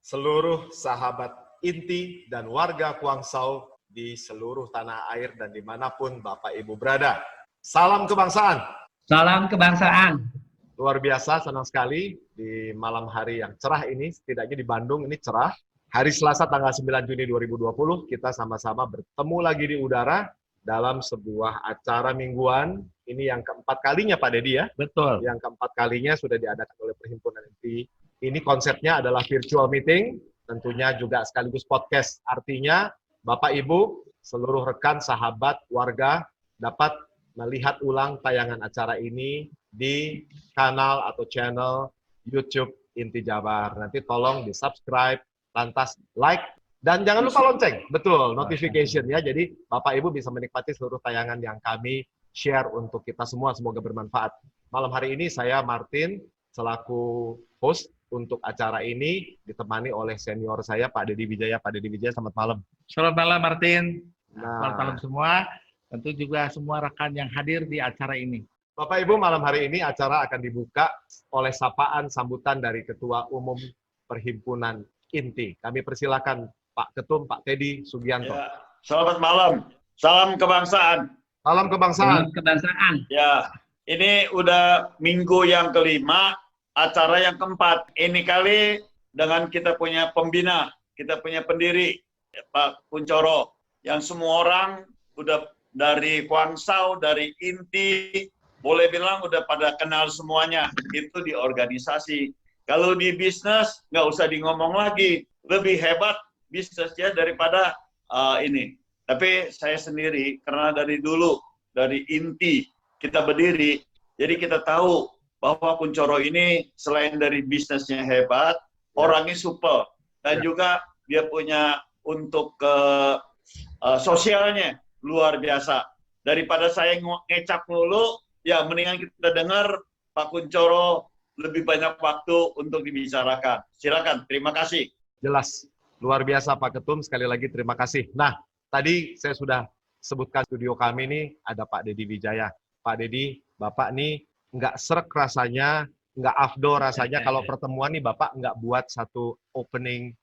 seluruh sahabat inti dan warga Kuangsau di seluruh tanah air dan dimanapun Bapak Ibu berada. Salam kebangsaan. Salam kebangsaan. Luar biasa, senang sekali di malam hari yang cerah ini, setidaknya di Bandung ini cerah. Hari Selasa tanggal 9 Juni 2020, kita sama-sama bertemu lagi di udara dalam sebuah acara mingguan. Ini yang keempat kalinya Pak Dedi ya? Betul. Yang keempat kalinya sudah diadakan oleh Perhimpunan Inti. Ini konsepnya adalah virtual meeting, tentunya juga sekaligus podcast. Artinya Bapak Ibu, seluruh rekan, sahabat, warga dapat melihat ulang tayangan acara ini di kanal atau channel YouTube Inti Jabar. Nanti tolong di-subscribe, lantas like, dan jangan lupa lonceng. Betul, notification ya. Jadi Bapak Ibu bisa menikmati seluruh tayangan yang kami share untuk kita semua. Semoga bermanfaat. Malam hari ini saya Martin selaku host untuk acara ini ditemani oleh senior saya Pak Dedi Wijaya. Pak Dedi Wijaya, selamat malam. Selamat malam Martin. Nah, selamat malam semua. Tentu juga semua rekan yang hadir di acara ini. Bapak Ibu, malam hari ini acara akan dibuka oleh sapaan sambutan dari Ketua Umum Perhimpunan Inti. Kami persilakan Pak Ketum, Pak Teddy Sugianto. Ya, selamat malam. Salam kebangsaan. Salam kebangsaan. Salam kebangsaan. Ya, ini udah minggu yang kelima, acara yang keempat. Ini kali dengan kita punya pembina, kita punya pendiri, Pak Kuncoro, yang semua orang udah dari Kuangsau, dari Inti, boleh bilang udah pada kenal semuanya. Itu di organisasi. Kalau di bisnis, nggak usah di ngomong lagi. Lebih hebat bisnisnya daripada ini. Tapi saya sendiri, karena dari dulu, dari Inti, kita berdiri, jadi kita tahu bahwa Kuncoro ini selain dari bisnisnya hebat, orangnya supel. Dan juga dia punya untuk sosialnya luar biasa. Daripada saya ngecap dulu, ya mendingan kita dengar Pak Kuncoro lebih banyak waktu untuk dibicarakan. Silakan, terima kasih. Jelas, luar biasa Pak Ketum, sekali lagi terima kasih. Nah, tadi saya sudah sebutkan studio kami ini ada Pak Dedi Wijaya. Pak Dedi, Bapak nih nggak srek rasanya, nggak afdol rasanya kalau pertemuan nih Bapak nggak buat satu opening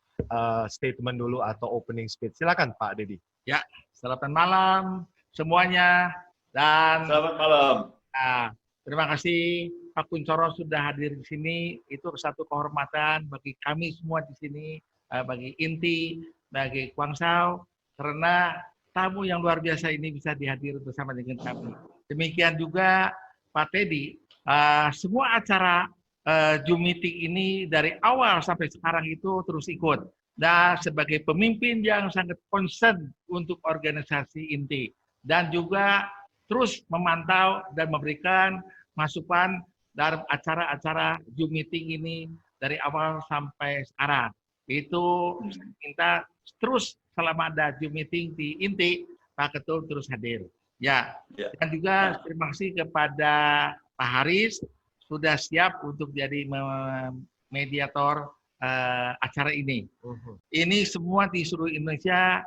statement dulu atau opening speech. Silakan Pak Dedi. Ya, selamat malam semuanya. Dan Selamat malam. Terima kasih Pak Kuncoro sudah hadir di sini. Itu satu kehormatan bagi kami semua di sini, bagi Inti, bagi Kuangsau, karena tamu yang luar biasa ini bisa dihadir bersama dengan kami. Demikian juga Pak Teddy, semua acara Zoom meeting ini dari awal sampai sekarang itu terus ikut. Dan sebagai pemimpin yang sangat concern untuk organisasi Inti. Dan juga terus memantau dan memberikan masukan dalam acara-acara Zoom meeting ini dari awal sampai sekarang. Itu minta terus selama ada Zoom meeting di Inti, Pak Ketum terus hadir. Ya, dan juga terima kasih kepada Pak Haris sudah siap untuk jadi mediator acara ini. Ini semua di seluruh Indonesia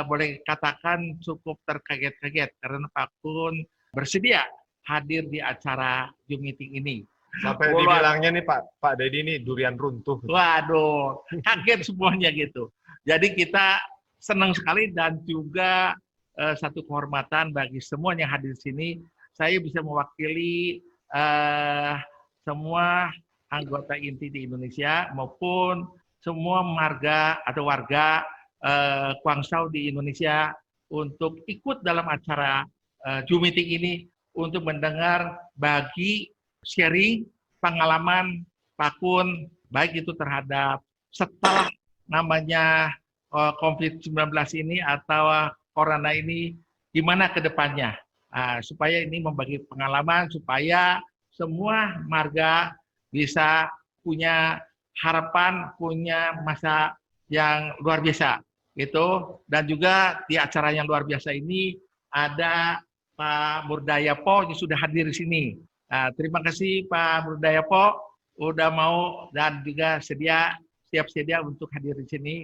boleh katakan cukup terkaget-kaget karena Pak Kun bersedia hadir di acara Zoom meeting ini. Sampai dibilangnya nih Pak Dedi ini durian runtuh. Waduh, kaget semuanya gitu. Jadi kita senang sekali dan juga satu kehormatan bagi semua yang hadir di sini. Saya bisa mewakili semua anggota Inti di Indonesia maupun semua marga atau warga Kuangsau di Indonesia untuk ikut dalam acara Zoom meeting ini untuk mendengar bagi sharing pengalaman Pak Kun baik itu terhadap setelah namanya COVID-19 ini atau Corona ini gimana ke depannya supaya ini membagi pengalaman supaya semua marga bisa punya harapan, punya masa yang luar biasa gitu. Dan juga di acara yang luar biasa ini ada Pak Burdayapo yang sudah hadir di sini. Terima kasih Pak Burdayapo udah mau dan juga siap sedia untuk hadir di sini.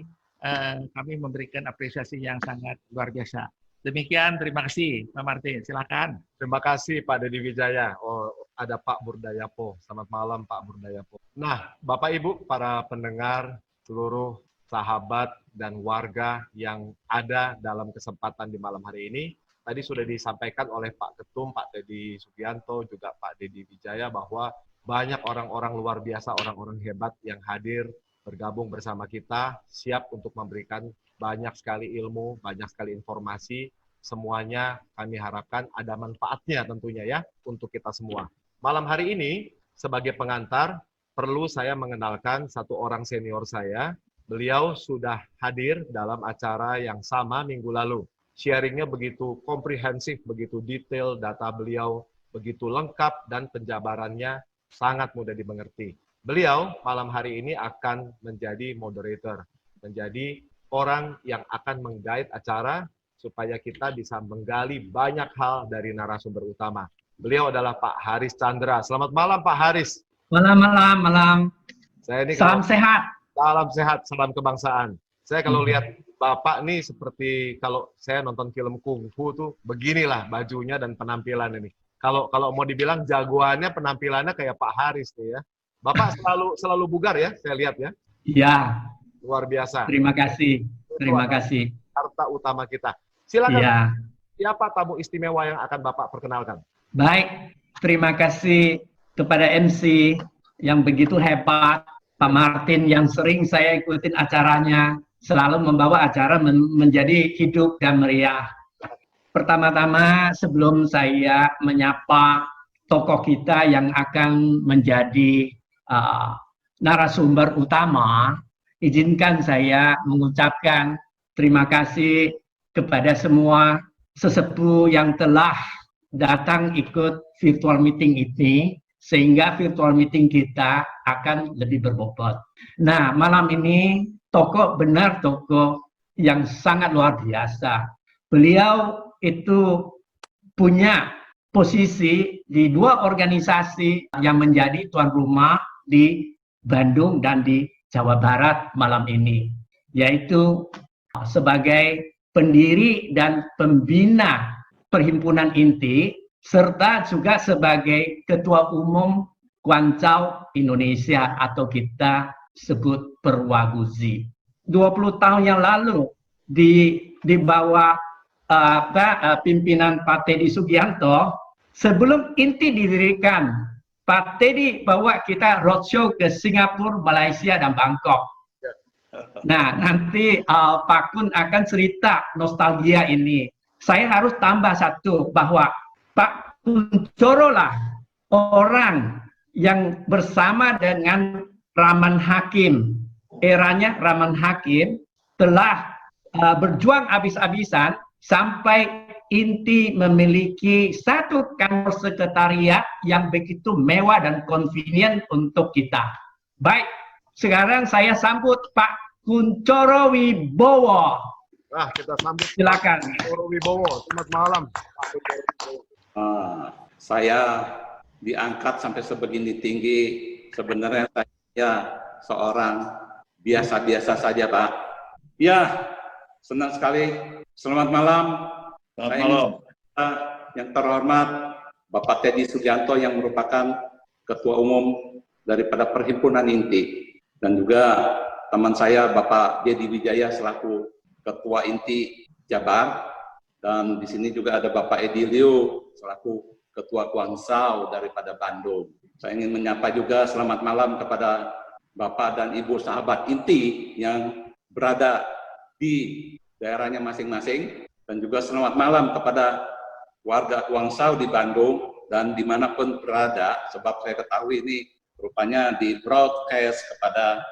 Kami memberikan apresiasi yang sangat luar biasa. Demikian, terima kasih Pak Martin. Silakan. Terima kasih Pak Dedi Wijaya. Oh, ada Pak Burdayapo. Selamat malam Pak Burdayapo. Nah, Bapak Ibu para pendengar seluruh sahabat dan warga yang ada dalam kesempatan di malam hari ini. Tadi sudah disampaikan oleh Pak Ketum, Pak Teddy Sugianto, juga Pak Deddy Wijaya bahwa banyak orang-orang luar biasa, orang-orang hebat yang hadir bergabung bersama kita, siap untuk memberikan banyak sekali ilmu, banyak sekali informasi. Semuanya kami harapkan ada manfaatnya tentunya ya untuk kita semua. Malam hari ini sebagai pengantar perlu saya mengenalkan satu orang senior saya. Beliau sudah hadir dalam acara yang sama minggu lalu. Sharingnya begitu komprehensif, begitu detail, data beliau begitu lengkap dan penjabarannya sangat mudah dimengerti. Beliau malam hari ini akan menjadi moderator, menjadi orang yang akan meng-guide acara supaya kita bisa menggali banyak hal dari narasumber utama. Beliau adalah Pak Haris Chandra. Selamat malam Pak Haris. Malam. Saya ini Salam sehat. Salam sehat, salam kebangsaan. Saya kalau lihat Bapak nih seperti kalau saya nonton film kungfu tuh beginilah bajunya dan penampilan ini. Kalau mau dibilang jagoannya penampilannya kayak Pak Haris nih ya. Bapak selalu bugar ya, saya lihat ya. Iya. Luar biasa. Terima kasih. Harta utama kita. Silakan. Iya. Siapa tamu istimewa yang akan Bapak perkenalkan? Baik. Terima kasih kepada MC yang begitu hebat, Pak Martin yang sering saya ikutin acaranya, selalu membawa acara menjadi hidup dan meriah. Pertama-tama sebelum saya menyapa tokoh kita yang akan menjadi narasumber utama, izinkan saya mengucapkan terima kasih kepada semua sesepuh yang telah datang ikut virtual meeting ini, sehingga virtual meeting kita akan lebih berbobot. Nah, malam ini tokoh yang sangat luar biasa. Beliau itu punya posisi di dua organisasi yang menjadi tuan rumah di Bandung dan di Jawa Barat malam ini, yaitu sebagai pendiri dan pembina Perhimpunan Inti, serta juga sebagai Ketua Umum Kuansau Indonesia atau kita sebut Perwaguzi. 20 tahun yang lalu di bawah pimpinan Pak Teddy Sugianto, sebelum Inti didirikan, Pak Teddy bawa kita roadshow ke Singapura, Malaysia, dan Bangkok. Nah, nanti Pak Kun akan cerita nostalgia ini. Saya harus tambah satu, bahwa Pak Kunchoro lah orang yang bersama dengan Rahman Hakim, eranya Rahman Hakim, telah berjuang habis-habisan sampai Inti memiliki satu kantor sekretariat yang begitu mewah dan convenient untuk kita. Baik, sekarang saya sambut Pak Kunchoro Wibowo. Nah, kita sambut. Silakan. Kunchoro Wibowo. Selamat malam. Saya diangkat sampai sebegini tinggi. Sebenarnya saya seorang biasa-biasa saja, Pak. Ya, senang sekali. Selamat malam. Selamat malam. Yang terhormat Bapak Teddy Sugianto yang merupakan Ketua Umum daripada Perhimpunan Inti, dan juga teman saya Bapak Deddy Wijaya selaku Ketua Inti Jabar, dan di sini juga ada Bapak Edilio selaku Ketua Kuansau daripada Bandung. Saya ingin menyapa juga selamat malam kepada Bapak dan Ibu sahabat Inti yang berada di daerahnya masing-masing, dan juga selamat malam kepada warga Kuansau di Bandung dan dimanapun berada, sebab saya ketahui ini rupanya di broadcast kepada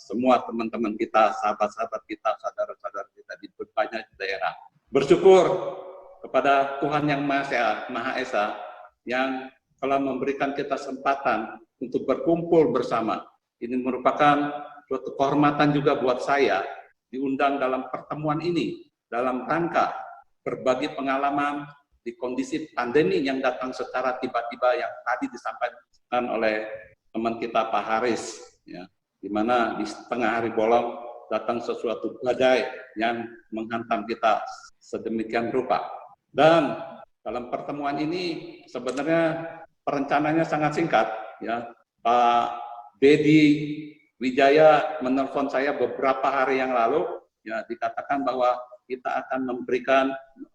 semua teman-teman kita, sahabat-sahabat kita, saudara-saudara kita di banyak daerah. Bersyukur kepada Tuhan Yang Maha Esa yang telah memberikan kita kesempatan untuk berkumpul bersama. Ini merupakan suatu kehormatan juga buat saya diundang dalam pertemuan ini dalam rangka berbagi pengalaman di kondisi pandemi yang datang secara tiba-tiba yang tadi disampaikan oleh teman kita Pak Haris, ya, di mana di tengah hari bolong datang sesuatu badai yang menghantam kita sedemikian rupa. Dan dalam pertemuan ini sebenarnya perencanaannya sangat singkat, ya. Pak Deddy Wijaya menelpon saya beberapa hari yang lalu, ya dikatakan bahwa kita akan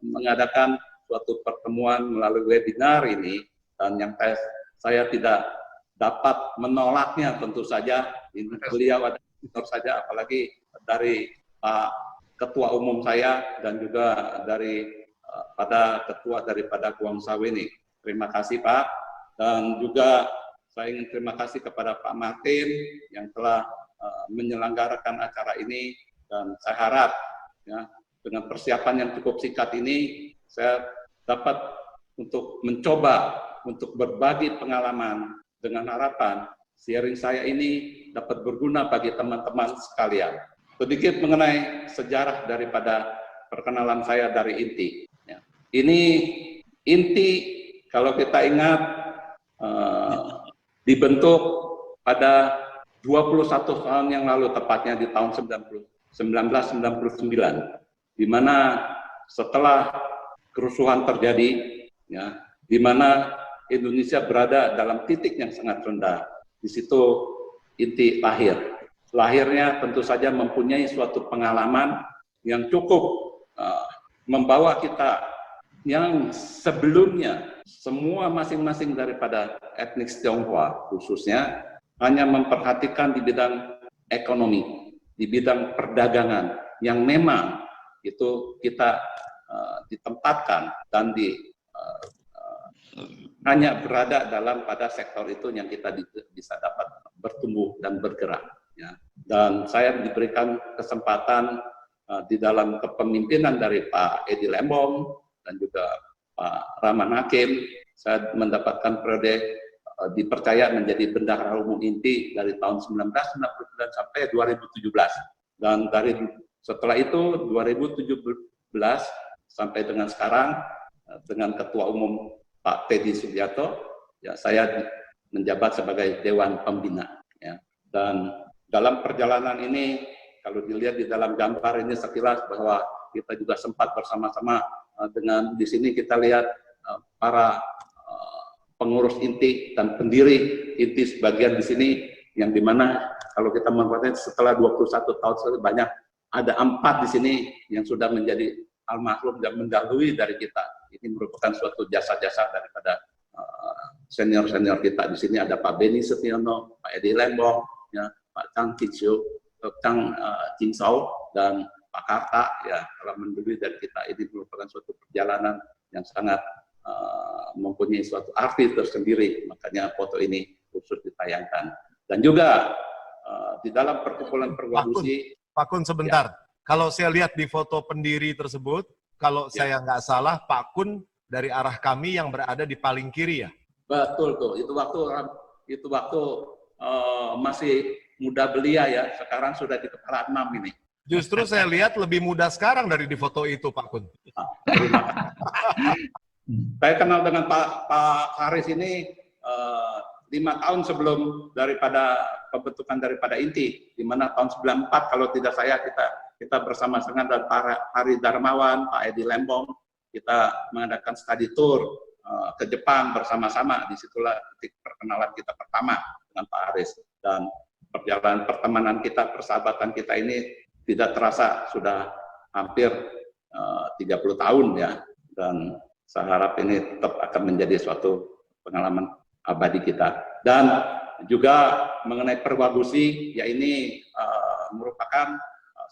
mengadakan suatu pertemuan melalui webinar ini, dan yang saya tidak dapat menolaknya tentu saja. Beliau ada saja, apalagi dari Pak Ketua Umum saya dan juga dari pada ketua daripada Guangzhou ini. Terima kasih Pak, dan juga saya ingin terima kasih kepada Pak Martin yang telah menyelenggarakan acara ini, dan saya harap ya dengan persiapan yang cukup singkat ini saya dapat untuk mencoba untuk berbagi pengalaman dengan harapan sharing saya ini dapat berguna bagi teman-teman sekalian. Sedikit mengenai sejarah daripada perkenalan saya dari INTI. Ya. Ini INTI kalau kita ingat dibentuk pada 21 tahun yang lalu, tepatnya di tahun 1999, di mana setelah kerusuhan terjadi, ya, di mana Indonesia berada dalam titik yang sangat rendah. Di situ INTI lahir. Lahirnya tentu saja mempunyai suatu pengalaman yang cukup membawa kita yang sebelumnya semua masing-masing daripada etnis Tionghoa khususnya hanya memperhatikan di bidang ekonomi, di bidang perdagangan yang memang itu kita ditempatkan dan hanya berada dalam pada sektor itu yang kita bisa dapat bertumbuh dan bergerak. Ya. Dan saya diberikan kesempatan di dalam kepemimpinan dari Pak Edi Lembong dan juga Pak Rahman Hakim, saya mendapatkan periode dipercaya menjadi Bendahara Umum INTI dari tahun 1999 sampai 2017. Dan dari setelah itu 2017 sampai dengan sekarang dengan Ketua Umum Pak Teddy Sugiarto, ya saya menjabat sebagai Dewan Pembina. Ya. Dan dalam perjalanan ini, kalau dilihat di dalam gambar ini sekilas bahwa kita juga sempat bersama-sama dengan di sini kita lihat para pengurus INTI dan pendiri INTI sebagian di sini, yang dimana kalau kita melihat setelah 21 tahun banyak ada 4 di sini yang sudah menjadi almarhum dan mendahului dari kita. Ini merupakan suatu jasa-jasa daripada senior-senior kita. Di sini ada Pak Beni Setiono, Pak Edi Lembong, ya, Pak Chang Jingsao, dan Pak Karta, ya, telah mendahului dari kita. Ini merupakan suatu perjalanan yang sangat mempunyai suatu arti tersendiri. Makanya foto ini khusus ditayangkan. Dan juga di dalam perkumpulan Perwagusi. Pak Kun sebentar. Ya. Kalau saya lihat di foto pendiri tersebut, kalau saya nggak salah, Pak Kun dari arah kami yang berada di paling kiri ya? Betul tuh. Itu waktu masih muda belia ya. Sekarang sudah di kepala 6 ini. Justru saya lihat lebih muda sekarang dari di foto itu, Pak Kun. Saya kenal dengan Pak Haris ini 5 tahun sebelum daripada pembentukan daripada INTI, di mana tahun 94 kalau tidak saya kita bersama-sama dan Pak Hari Darmawan, Pak Edi Lembong, kita mengadakan study tour ke Jepang bersama-sama. Disitulah titik perkenalan kita pertama dengan Pak Haris, dan perjalanan pertemanan kita, persahabatan kita ini tidak terasa sudah hampir 30 tahun ya, dan saya harap ini tetap akan menjadi suatu pengalaman abadi kita. Dan juga mengenai Perwagusi, ya ini merupakan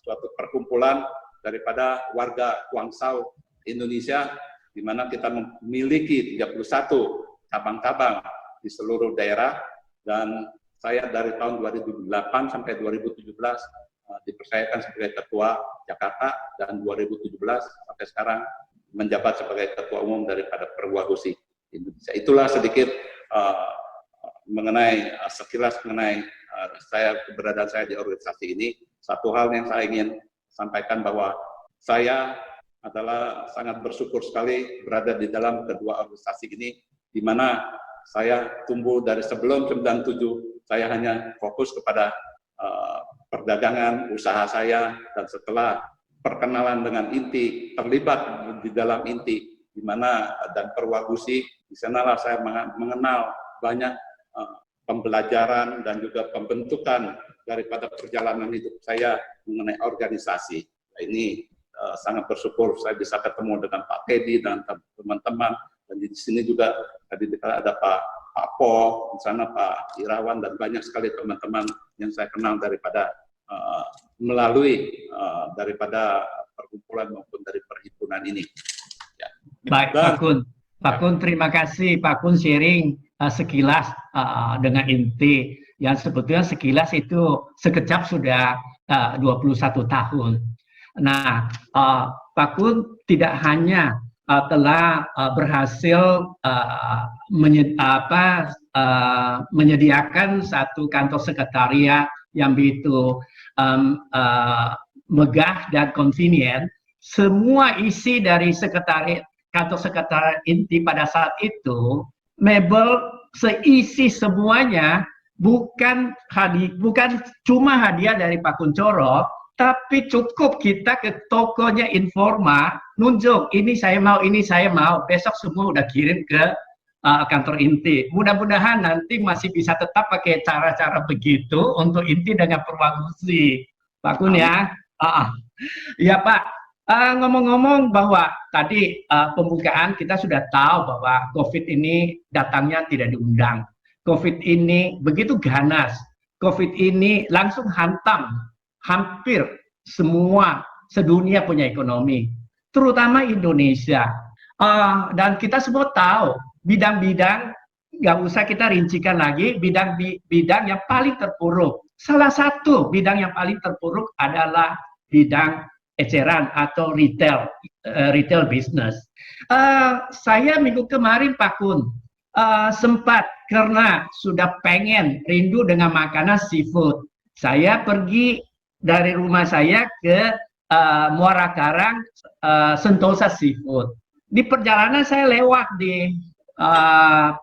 suatu perkumpulan daripada warga Guangzhou Indonesia, di mana kita memiliki 31 cabang-cabang di seluruh daerah, dan saya dari tahun 2008 sampai 2017 dipercayakan sebagai Ketua Jakarta, dan 2017 sampai sekarang menjabat sebagai Ketua Umum daripada Perwagusi Indonesia. Itulah sedikit mengenai sekilas mengenai keberadaan saya di organisasi ini. Satu hal yang saya ingin sampaikan bahwa saya adalah sangat bersyukur sekali berada di dalam kedua organisasi ini, di mana saya tumbuh dari sebelum 97, saya hanya fokus kepada perdagangan, usaha saya, dan setelah perkenalan dengan INTI, terlibat di dalam INTI, di mana dan Perwagusi, di sanalah saya mengenal banyak pembelajaran dan juga pembentukan daripada perjalanan hidup saya mengenai organisasi. Ini sangat bersyukur saya bisa ketemu dengan Pak Teddy dan teman-teman, dan di sini juga tadi ada Pak Po, di sana Pak Irawan, dan banyak sekali teman-teman yang saya kenal daripada melalui daripada perkumpulan maupun dari perhimpunan ini. Ya. Baik, Pak Kun, terima kasih Pak Kun sharing sekilas dengan inti yang sebetulnya sekilas itu sekejap sudah 21 tahun. Nah, Pak Kun tidak hanya telah berhasil menyediakan satu kantor sekretariat yang begitu megah dan convenient. Semua isi dari kantor sekretariat inti pada saat itu, mebel seisi semuanya bukan cuma hadiah dari Pak Kunchoro, tapi cukup kita ke tokonya Informa, nunjuk ini saya mau, besok semua udah kirim ke kantor inti. Mudah-mudahan nanti masih bisa tetap pakai cara-cara begitu untuk inti dengan promosi, Pak Kun ya. Ya Pak, ngomong-ngomong bahwa tadi pembukaan kita sudah tahu bahwa COVID ini datangnya tidak diundang. COVID ini begitu ganas. COVID ini langsung hantam hampir semua sedunia punya ekonomi, terutama Indonesia. Dan kita semua tahu bidang-bidang, nggak usah kita rincikan lagi, bidang yang paling terpuruk. Salah satu bidang yang paling terpuruk adalah bidang eceran atau retail business. Saya minggu kemarin Pak Kun sempat karena sudah pengen rindu dengan makanan seafood. Saya pergi dari rumah saya ke Muara Karang, Sentosa Seafood. Di perjalanan saya lewat di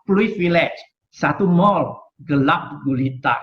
Pluit Village, satu mall gelap gulita.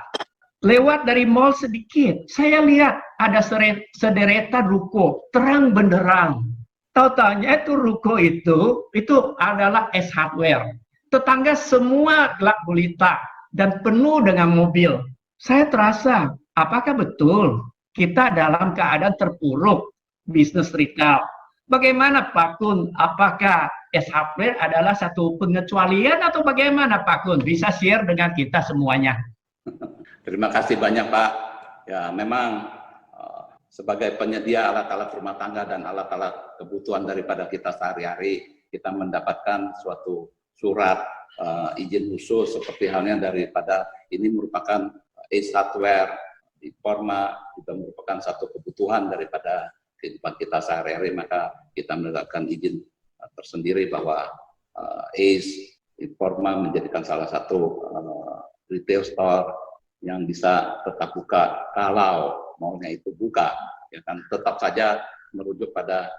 Lewat dari mall sedikit, saya lihat ada sederetan ruko terang benderang. Tahu-tahunya itu ruko itu adalah S Hardware. Tetangga semua gelap gulita dan penuh dengan mobil. Saya terasa, apakah betul kita dalam keadaan terpuruk bisnis retail? Bagaimana Pak Kun? Apakah S Hardware adalah satu pengecualian atau bagaimana Pak Kun? Bisa share dengan kita semuanya. Terima kasih banyak Pak. Ya memang sebagai penyedia alat-alat rumah tangga dan alat-alat kebutuhan daripada kita sehari-hari, kita mendapatkan suatu surat izin khusus seperti halnya daripada ini merupakan Ace Hardware, Informa, juga merupakan satu kebutuhan daripada kehidupan kita sehari-hari, maka kita mendapatkan izin tersendiri bahwa Ace Informa menjadikan salah satu retail store yang bisa tetap buka kalau maunya itu buka, ya kan, tetap saja merujuk pada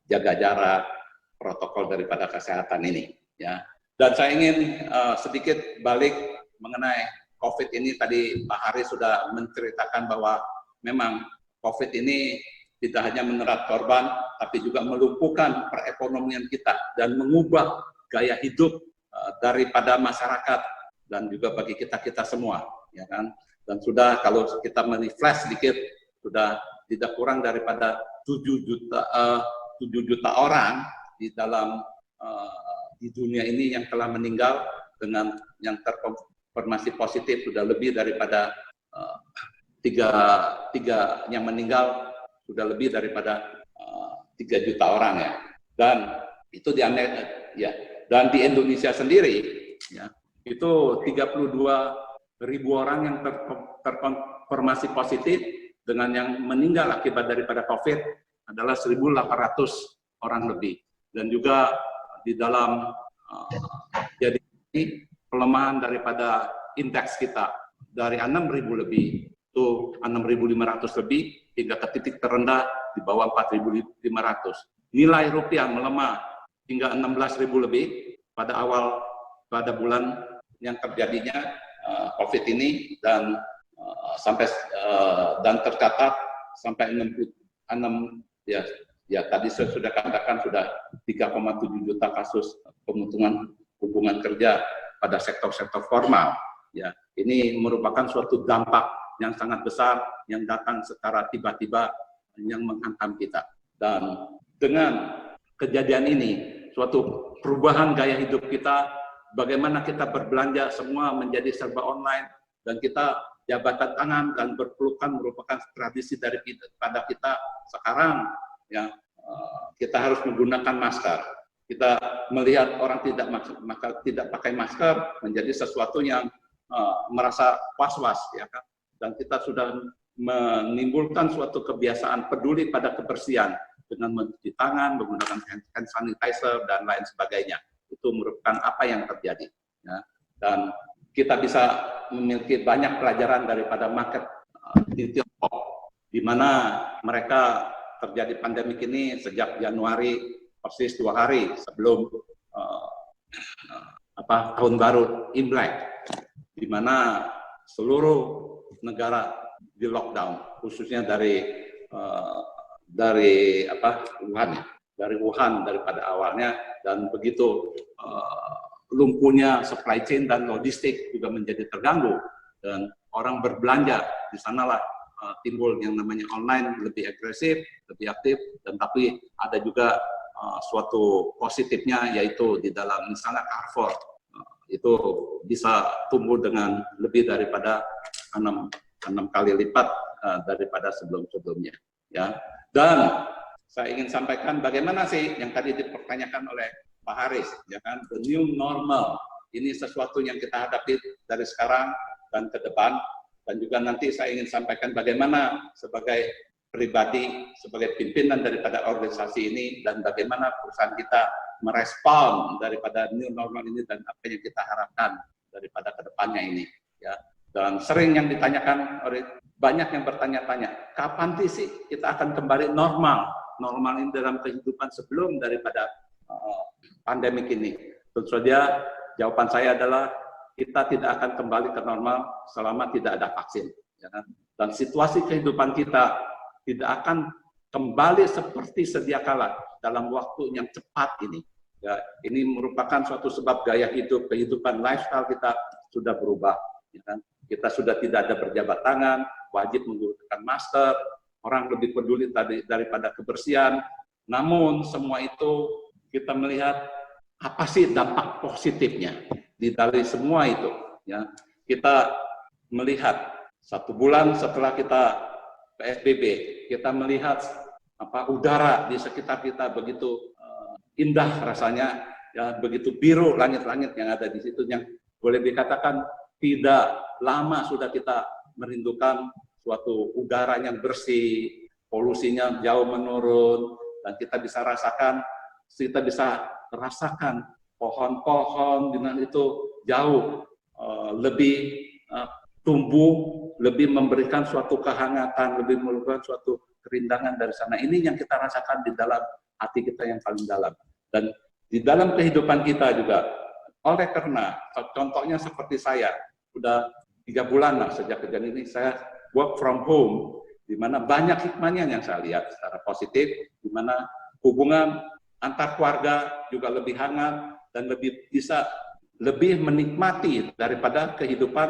jaga jarak, protokol daripada kesehatan ini, ya. Dan saya ingin sedikit balik mengenai COVID ini. Tadi Pak Hari sudah menceritakan bahwa memang COVID ini tidak hanya menerat korban, tapi juga melumpuhkan perekonomian kita dan mengubah gaya hidup daripada masyarakat dan juga bagi kita semua, ya kan. Dan sudah kalau kita merefresh sedikit, sudah tidak kurang daripada 7 juta orang di dalam di dunia ini yang telah meninggal, dengan yang terkonfirmasi positif sudah lebih daripada tiga yang meninggal sudah lebih daripada 3 juta orang, ya. Dan itu di Amerika, ya. Dan di Indonesia sendiri, ya, itu 32.000 orang yang terkonfirmasi positif, dengan yang meninggal akibat daripada COVID adalah 1.800 orang lebih. Dan juga di dalam jadi pelemahan daripada indeks kita dari 6.000 lebih itu 6.500 lebih hingga ke titik terendah di bawah 4.500. Nilai rupiah melemah hingga 16.000 lebih pada bulan yang terjadinya COVID ini, dan dan tercatat sampai 66, ya tadi saya sudah katakan sudah 3,7 juta kasus pemutusan hubungan kerja pada sektor-sektor formal, Ya, ini merupakan suatu dampak yang sangat besar yang datang secara tiba-tiba yang menghantam kita. Dan dengan kejadian ini, suatu perubahan gaya hidup kita, bagaimana kita berbelanja semua menjadi serba online, dan kita jabatan tangan dan berpelukan merupakan tradisi dari pada kita sekarang. Ya, kita harus menggunakan masker. Kita melihat orang tidak pakai masker menjadi sesuatu yang merasa was-was, ya kan? Dan kita sudah menimbulkan suatu kebiasaan peduli pada kebersihan dengan mencuci tangan, menggunakan hand sanitizer dan lain sebagainya. Itu merupakan apa yang terjadi. Ya. Dan kita bisa memiliki banyak pelajaran daripada market di Tiongkok, di mana mereka terjadi pandemik ini sejak Januari, persis 2 hari sebelum tahun baru Imlek, di mana seluruh negara di lockdown, khususnya dari Wuhan daripada awalnya, dan begitu lumpuhnya supply chain dan logistik juga menjadi terganggu, dan orang berbelanja di sanalah timbul yang namanya online lebih agresif, lebih aktif, dan tapi ada juga suatu positifnya, yaitu di dalam misalnya Carrefour itu bisa tumbuh dengan lebih daripada 6 kali lipat daripada sebelum-sebelumnya, ya. Dan saya ingin sampaikan bagaimana sih yang tadi dipertanyakan oleh Pak Haris, ya kan, the new normal. Ini sesuatu yang kita hadapi dari sekarang dan ke depan, dan juga nanti saya ingin sampaikan bagaimana sebagai pribadi, sebagai pimpinan daripada organisasi ini, dan bagaimana perusahaan kita merespon daripada new normal ini dan apa yang kita harapkan daripada kedepannya ini, ya. Dan sering yang ditanyakan oleh banyak yang bertanya-tanya, kapan sih kita akan kembali normal ini dalam kehidupan sebelum daripada pandemik ini? Tentu saja jawaban saya adalah kita tidak akan kembali ke normal selama tidak ada vaksin, ya kan? Dan situasi kehidupan kita tidak akan kembali seperti sedia kala dalam waktu yang cepat ini. Ya, ini merupakan suatu sebab gaya hidup, kehidupan lifestyle kita sudah berubah, ya kan? Kita sudah tidak ada berjabat tangan, wajib menggunakan masker, orang lebih peduli daripada kebersihan. Namun semua itu kita melihat apa sih dampak positifnya dari semua itu, ya. Kita melihat 1 bulan setelah kita PSBB, kita melihat udara di sekitar kita begitu indah rasanya, ya, begitu biru langit-langit yang ada di situ, yang boleh dikatakan tidak lama sudah kita merindukan suatu udara yang bersih, polusinya jauh menurun, dan kita bisa rasakan pohon-pohon dengan itu jauh lebih tumbuh, lebih memberikan suatu kehangatan, lebih memberikan suatu kerindangan dari sana. Ini yang kita rasakan di dalam hati kita yang paling dalam. Dan di dalam kehidupan kita juga, oleh karena contohnya seperti saya, sudah 3 bulan lah sejak kejadian ini, saya work from home, di mana banyak hikmahnya yang saya lihat secara positif, di mana hubungan antar keluarga juga lebih hangat dan lebih menikmati daripada kehidupan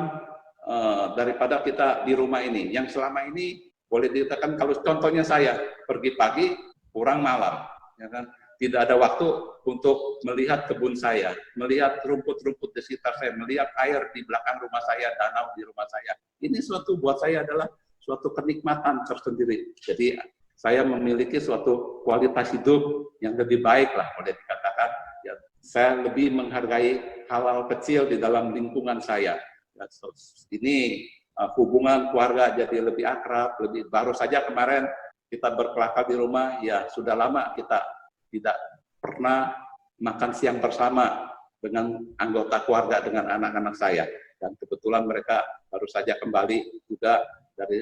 daripada kita di rumah ini. Yang selama ini boleh dikatakan, kalau contohnya saya pergi pagi pulang malam, ya kan, tidak ada waktu untuk melihat kebun saya, melihat rumput-rumput di sekitar saya, melihat air di belakang rumah saya, danau di rumah saya. Ini suatu buat saya adalah suatu kenikmatan tersendiri. Jadi saya memiliki suatu kualitas hidup yang lebih baik lah, boleh dikatakan. Ya, saya lebih menghargai hal-hal kecil di dalam lingkungan saya. Ya, ini hubungan keluarga jadi lebih akrab, baru saja kemarin kita berkelakar di rumah, ya sudah lama kita tidak pernah makan siang bersama dengan anggota keluarga, dengan anak-anak saya. Dan kebetulan mereka baru saja kembali juga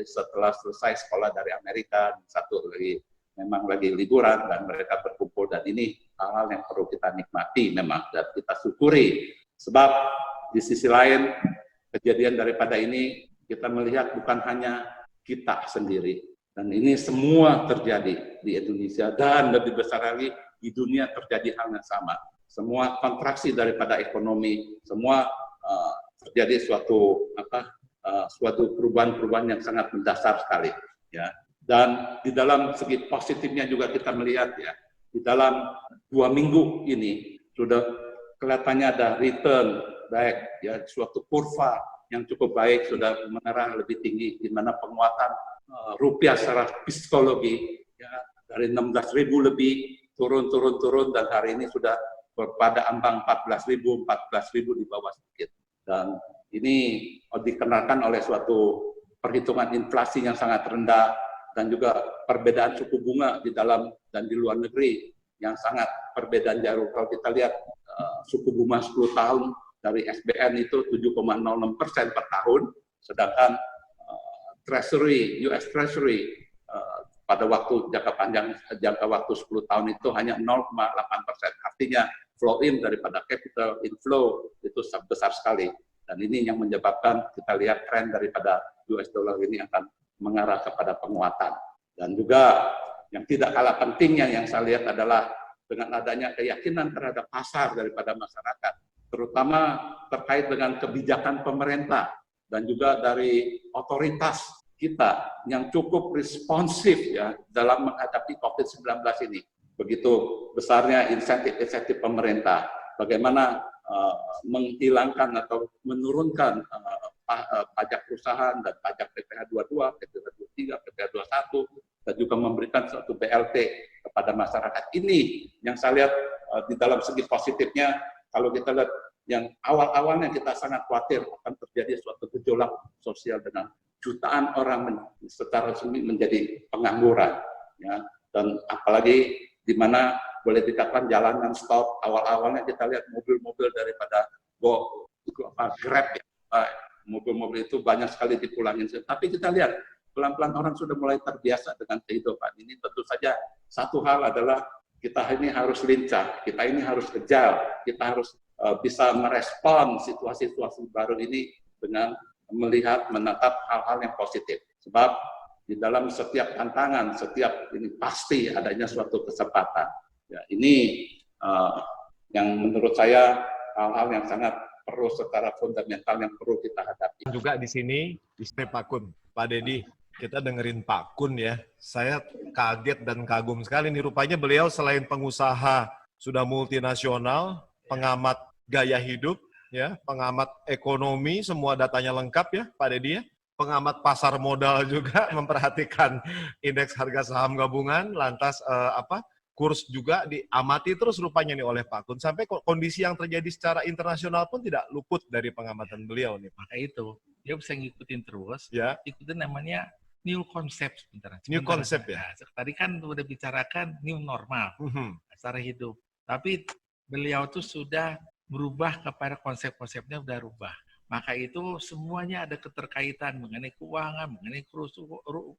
setelah selesai sekolah dari Amerika, satu lagi memang lagi liburan, dan mereka berkumpul, dan ini hal-hal yang perlu kita nikmati memang, dan kita syukuri. Sebab di sisi lain, kejadian daripada ini kita melihat bukan hanya kita sendiri, dan ini semua terjadi di Indonesia, dan lebih besar lagi di dunia terjadi hal yang sama. Semua kontraksi daripada ekonomi, semua terjadi suatu perubahan-perubahan yang sangat mendasar sekali, ya. Dan di dalam segi positifnya juga kita melihat, ya, di dalam 2 minggu ini sudah kelihatannya ada return baik, ya, suatu kurva yang cukup baik sudah mengarah lebih tinggi, di mana penguatan rupiah secara psikologi, ya, dari 16.000 lebih turun dan hari ini sudah pada ambang 14.000 di bawah sedikit. Dan ini dikenakan oleh suatu perhitungan inflasi yang sangat rendah dan juga perbedaan suku bunga di dalam dan di luar negeri yang sangat perbedaan jauh. Kalau kita lihat suku bunga 10 tahun dari SBN itu 7,06% per tahun, sedangkan US Treasury pada waktu jangka waktu 10 tahun itu hanya 0,8%. Artinya flow in daripada capital inflow itu besar sekali. Dan ini yang menyebabkan kita lihat tren daripada US dollar ini akan mengarah kepada penguatan. Dan juga yang tidak kalah pentingnya yang saya lihat adalah dengan adanya keyakinan terhadap pasar daripada masyarakat, terutama terkait dengan kebijakan pemerintah dan juga dari otoritas kita yang cukup responsif, ya, dalam menghadapi COVID-19 ini. Begitu besarnya insentif-insentif pemerintah, bagaimana menghilangkan atau menurunkan pajak perusahaan dan pajak PPh 22, PPh 23, PPh 21, dan juga memberikan suatu BLT kepada masyarakat. Ini yang saya lihat di dalam segi positifnya. Kalau kita lihat yang awal-awalnya kita sangat khawatir akan terjadi suatu gejolak sosial dengan jutaan orang secara resmi menjadi pengangguran, ya. Dan apalagi di mana boleh dikatakan jalanan stop, awal-awalnya kita lihat mobil-mobil daripada Grab, ya. Mobil-mobil itu banyak sekali dipulangin. Tapi kita lihat pelan-pelan orang sudah mulai terbiasa dengan kehidupan ini. Tentu saja satu hal adalah kita ini harus lincah, kita ini harus agile, kita harus bisa merespon situasi-situasi baru ini dengan melihat, menatap hal-hal yang positif. Sebab di dalam setiap tantangan, setiap ini pasti adanya suatu kesempatan. Ya, ini yang menurut saya hal-hal yang sangat perlu secara fundamental yang perlu kita hadapi. Juga di sini Pak Kun, Pak Dedi, kita dengerin Pak Kun, ya. Saya kaget dan kagum sekali nih, rupanya beliau selain pengusaha sudah multinasional, pengamat gaya hidup, ya, pengamat ekonomi, semua datanya lengkap, ya, Pak Dedi, ya. Pengamat pasar modal juga, memperhatikan indeks harga saham gabungan, lantas kurs juga diamati terus rupanya nih oleh Pak Kun. Sampai kondisi yang terjadi secara internasional pun tidak luput dari pengamatan beliau nih, Pak. Maka itu, dia bisa ngikutin terus, ya. Ikutin namanya new concept. New concept, ya. Nah, tadi kan udah bicarakan new normal, cara hidup. Tapi beliau tuh sudah berubah kepada konsep-konsepnya, udah rubah. Maka itu semuanya ada keterkaitan mengenai keuangan, mengenai kurs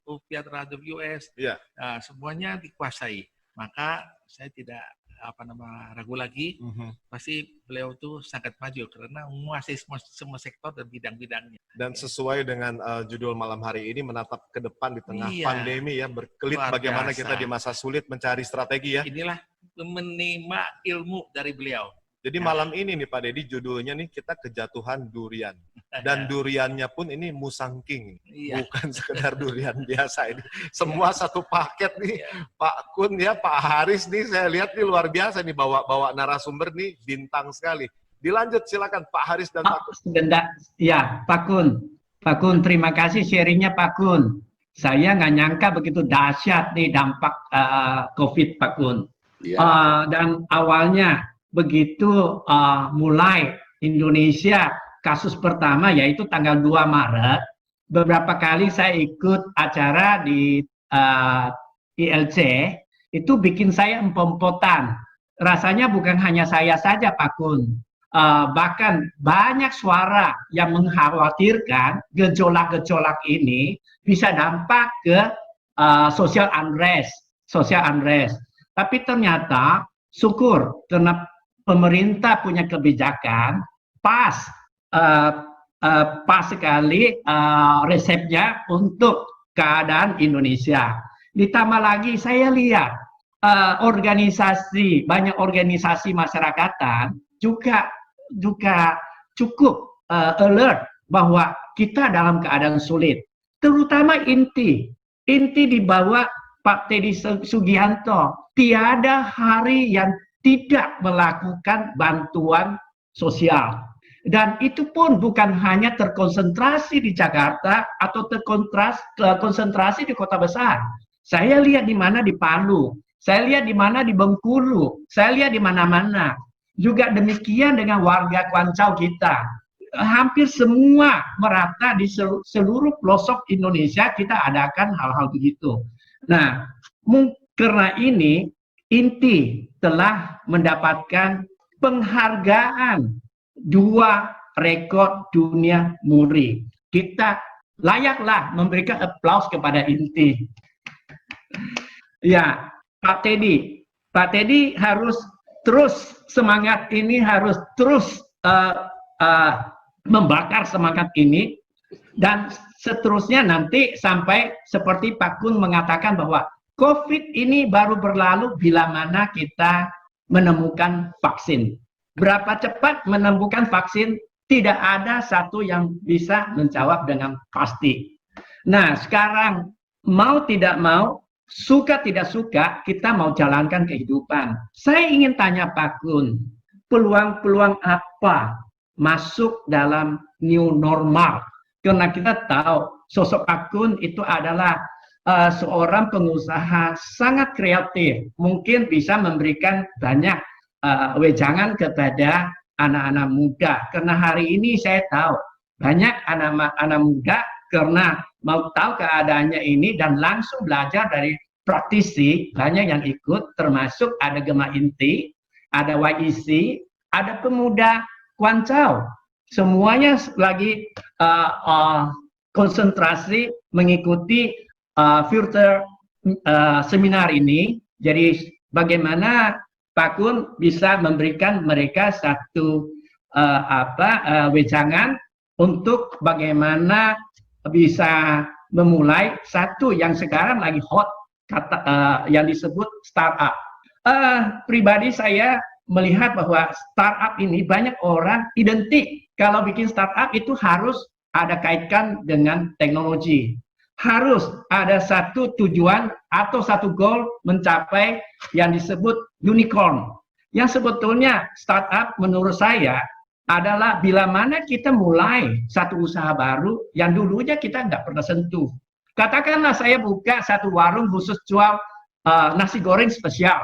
rupiah terhadap US, ya. Nah, semuanya dikuasai. Maka saya tidak ragu lagi, pasti beliau itu sangat maju karena menguasai semua sektor dan bidang-bidangnya. Dan sesuai dengan judul malam hari ini, menatap ke depan di tengah pandemi, ya, berkelit bagaimana kita di masa sulit mencari strategi, ya. Inilah menimba ilmu dari beliau. Jadi malam ini nih Pak Dedi, judulnya nih kita kejatuhan durian. Dan duriannya pun ini Musang King. Bukan sekedar durian biasa ini. Semua satu paket nih. Pak Kun, ya, Pak Haris nih, saya lihat nih luar biasa nih, bawa narasumber nih, bintang sekali. Dilanjut, silakan Pak Haris dan Pak Kun. Sebentar, ya, Pak Kun. Pak Kun, terima kasih sharingnya Pak Kun. Saya nggak nyangka begitu dahsyat nih dampak COVID, Pak Kun. Dan awalnya begitu mulai Indonesia kasus pertama, yaitu tanggal 2 Maret, beberapa kali saya ikut acara di ILC, itu bikin saya empot-empotan. Rasanya bukan hanya saya saja, Pak Kun. Bahkan banyak suara yang mengkhawatirkan gejolak-gejolak ini bisa dampak ke social unrest. Tapi ternyata syukur karena pemerintah punya kebijakan pas sekali resepnya untuk keadaan Indonesia. Ditambah lagi saya lihat banyak organisasi masyarakatan juga cukup alert bahwa kita dalam keadaan sulit. Terutama inti di bawah Pak Teddy Sugianto. Tiada hari yang tidak melakukan bantuan sosial. Dan itu pun bukan hanya terkonsentrasi di Jakarta atau terkonsentrasi di kota besar. Saya lihat di mana di Palu, saya lihat di mana di Bengkulu, saya lihat di mana-mana. Juga demikian dengan warga Kuancau kita. Hampir semua merata di seluruh pelosok Indonesia kita adakan hal-hal begitu. Nah, karena ini Inti telah mendapatkan penghargaan 2 rekor dunia muri. Kita layaklah memberikan aplaus kepada Inti. Ya, Pak Teddy harus terus semangat ini, harus terus membakar semangat ini, dan seterusnya nanti sampai seperti Pak Kun mengatakan bahwa COVID ini baru berlalu bila mana kita menemukan vaksin. Berapa cepat menemukan vaksin, tidak ada satu yang bisa menjawab dengan pasti. Nah, sekarang mau tidak mau, suka tidak suka, kita mau jalankan kehidupan. Saya ingin tanya Pak Kun, peluang-peluang apa masuk dalam new normal? Karena kita tahu sosok Pak Kun itu adalah seorang pengusaha sangat kreatif, mungkin bisa memberikan banyak wejangan kepada anak-anak muda. Karena hari ini saya tahu banyak anak-anak muda karena mau tahu keadaannya ini dan langsung belajar dari praktisi, banyak yang ikut, termasuk ada Gema Inti, ada YEC, ada pemuda Kuancau. Semuanya lagi konsentrasi mengikuti virtual seminar ini. Jadi bagaimana Pak Kun bisa memberikan mereka satu wejangan untuk bagaimana bisa memulai satu yang sekarang lagi hot, yang disebut startup. Pribadi saya melihat bahwa startup ini banyak orang identik kalau bikin startup itu harus ada kaitkan dengan teknologi. Harus ada satu tujuan atau satu goal mencapai yang disebut unicorn. Yang sebetulnya startup menurut saya adalah bila mana kita mulai satu usaha baru yang dulunya kita nggak pernah sentuh. Katakanlah saya buka satu warung khusus jual nasi goreng spesial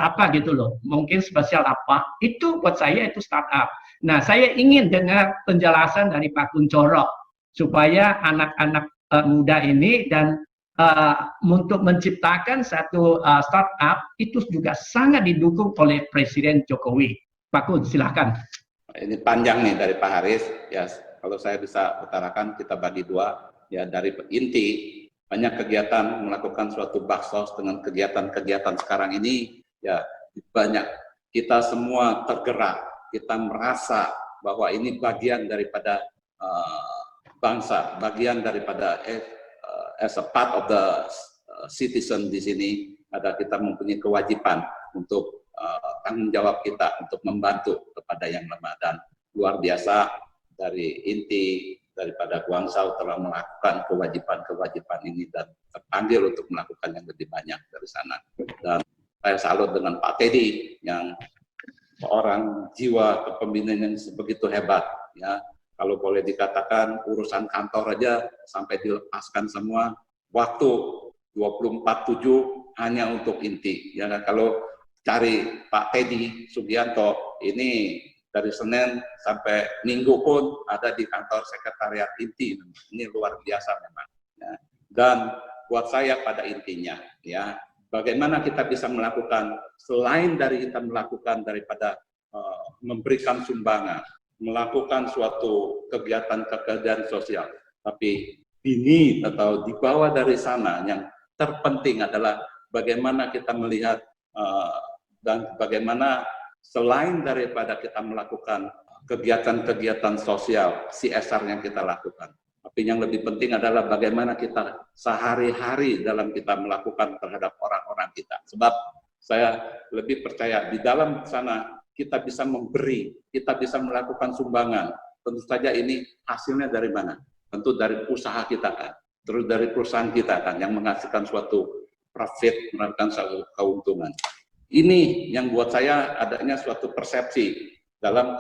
apa gitu loh. Mungkin spesial apa, itu buat saya itu startup. Nah, saya ingin dengar penjelasan dari Pak Kunchoro supaya anak-anak muda ini dan untuk menciptakan satu startup itu juga sangat didukung oleh Presiden Jokowi. Pak Kun, silakan. Ini panjang nih dari Pak Haris. Ya, kalau saya bisa utarakan kita bagi 2. Ya, dari inti banyak kegiatan melakukan suatu baksos dengan kegiatan-kegiatan sekarang ini. Ya, banyak kita semua tergerak. Kita merasa bahwa ini bagian daripada bangsa, bagian daripada as a part of the citizen di sini, ada kita mempunyai kewajiban untuk tanggung jawab kita untuk membantu kepada yang lemah, dan luar biasa dari inti daripada Guangzhou telah melakukan kewajiban ini dan terpanggil untuk melakukan yang lebih banyak dari sana. Dan saya salut dengan Pak Teddy yang seorang jiwa kepemimpinan yang begitu hebat, ya. Kalau boleh dikatakan urusan kantor aja sampai dilepaskan semua, waktu 24/7 hanya untuk inti. Ya, kalau cari Pak Teddy Sugianto ini dari Senin sampai Minggu pun ada di kantor sekretariat inti. Ini luar biasa memang. Ya. Dan buat saya pada intinya, ya, bagaimana kita bisa melakukan selain dari kita melakukan daripada memberikan sumbangan, melakukan suatu kegiatan sosial, tapi ini atau di bawah dari sana yang terpenting adalah bagaimana kita melihat dan bagaimana selain daripada kita melakukan kegiatan-kegiatan sosial CSR yang kita lakukan, tapi yang lebih penting adalah bagaimana kita sehari-hari dalam kita melakukan terhadap orang-orang kita. Sebab saya lebih percaya di dalam sana kita bisa memberi, kita bisa melakukan sumbangan, tentu saja ini hasilnya dari mana? Tentu dari usaha kita kan, terus dari perusahaan kita kan, yang menghasilkan suatu profit, menghasilkan suatu keuntungan. Ini yang buat saya adanya suatu persepsi dalam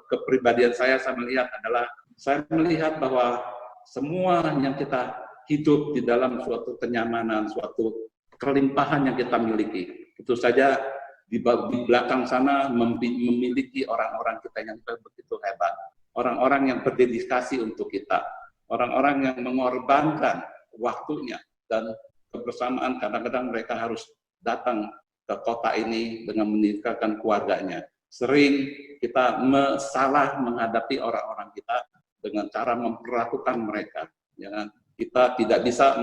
kepribadian saya melihat adalah, saya melihat bahwa semua yang kita hidup di dalam suatu kenyamanan, suatu kelimpahan yang kita miliki, itu saja di belakang sana memiliki orang-orang kita yang begitu hebat, orang-orang yang berdedikasi untuk kita, orang-orang yang mengorbankan waktunya dan kebersamaan. Kadang-kadang mereka harus datang ke kota ini dengan meninggalkan keluarganya. Sering kita salah menghadapi orang-orang kita dengan cara memperlakukan mereka. Ya, kita tidak bisa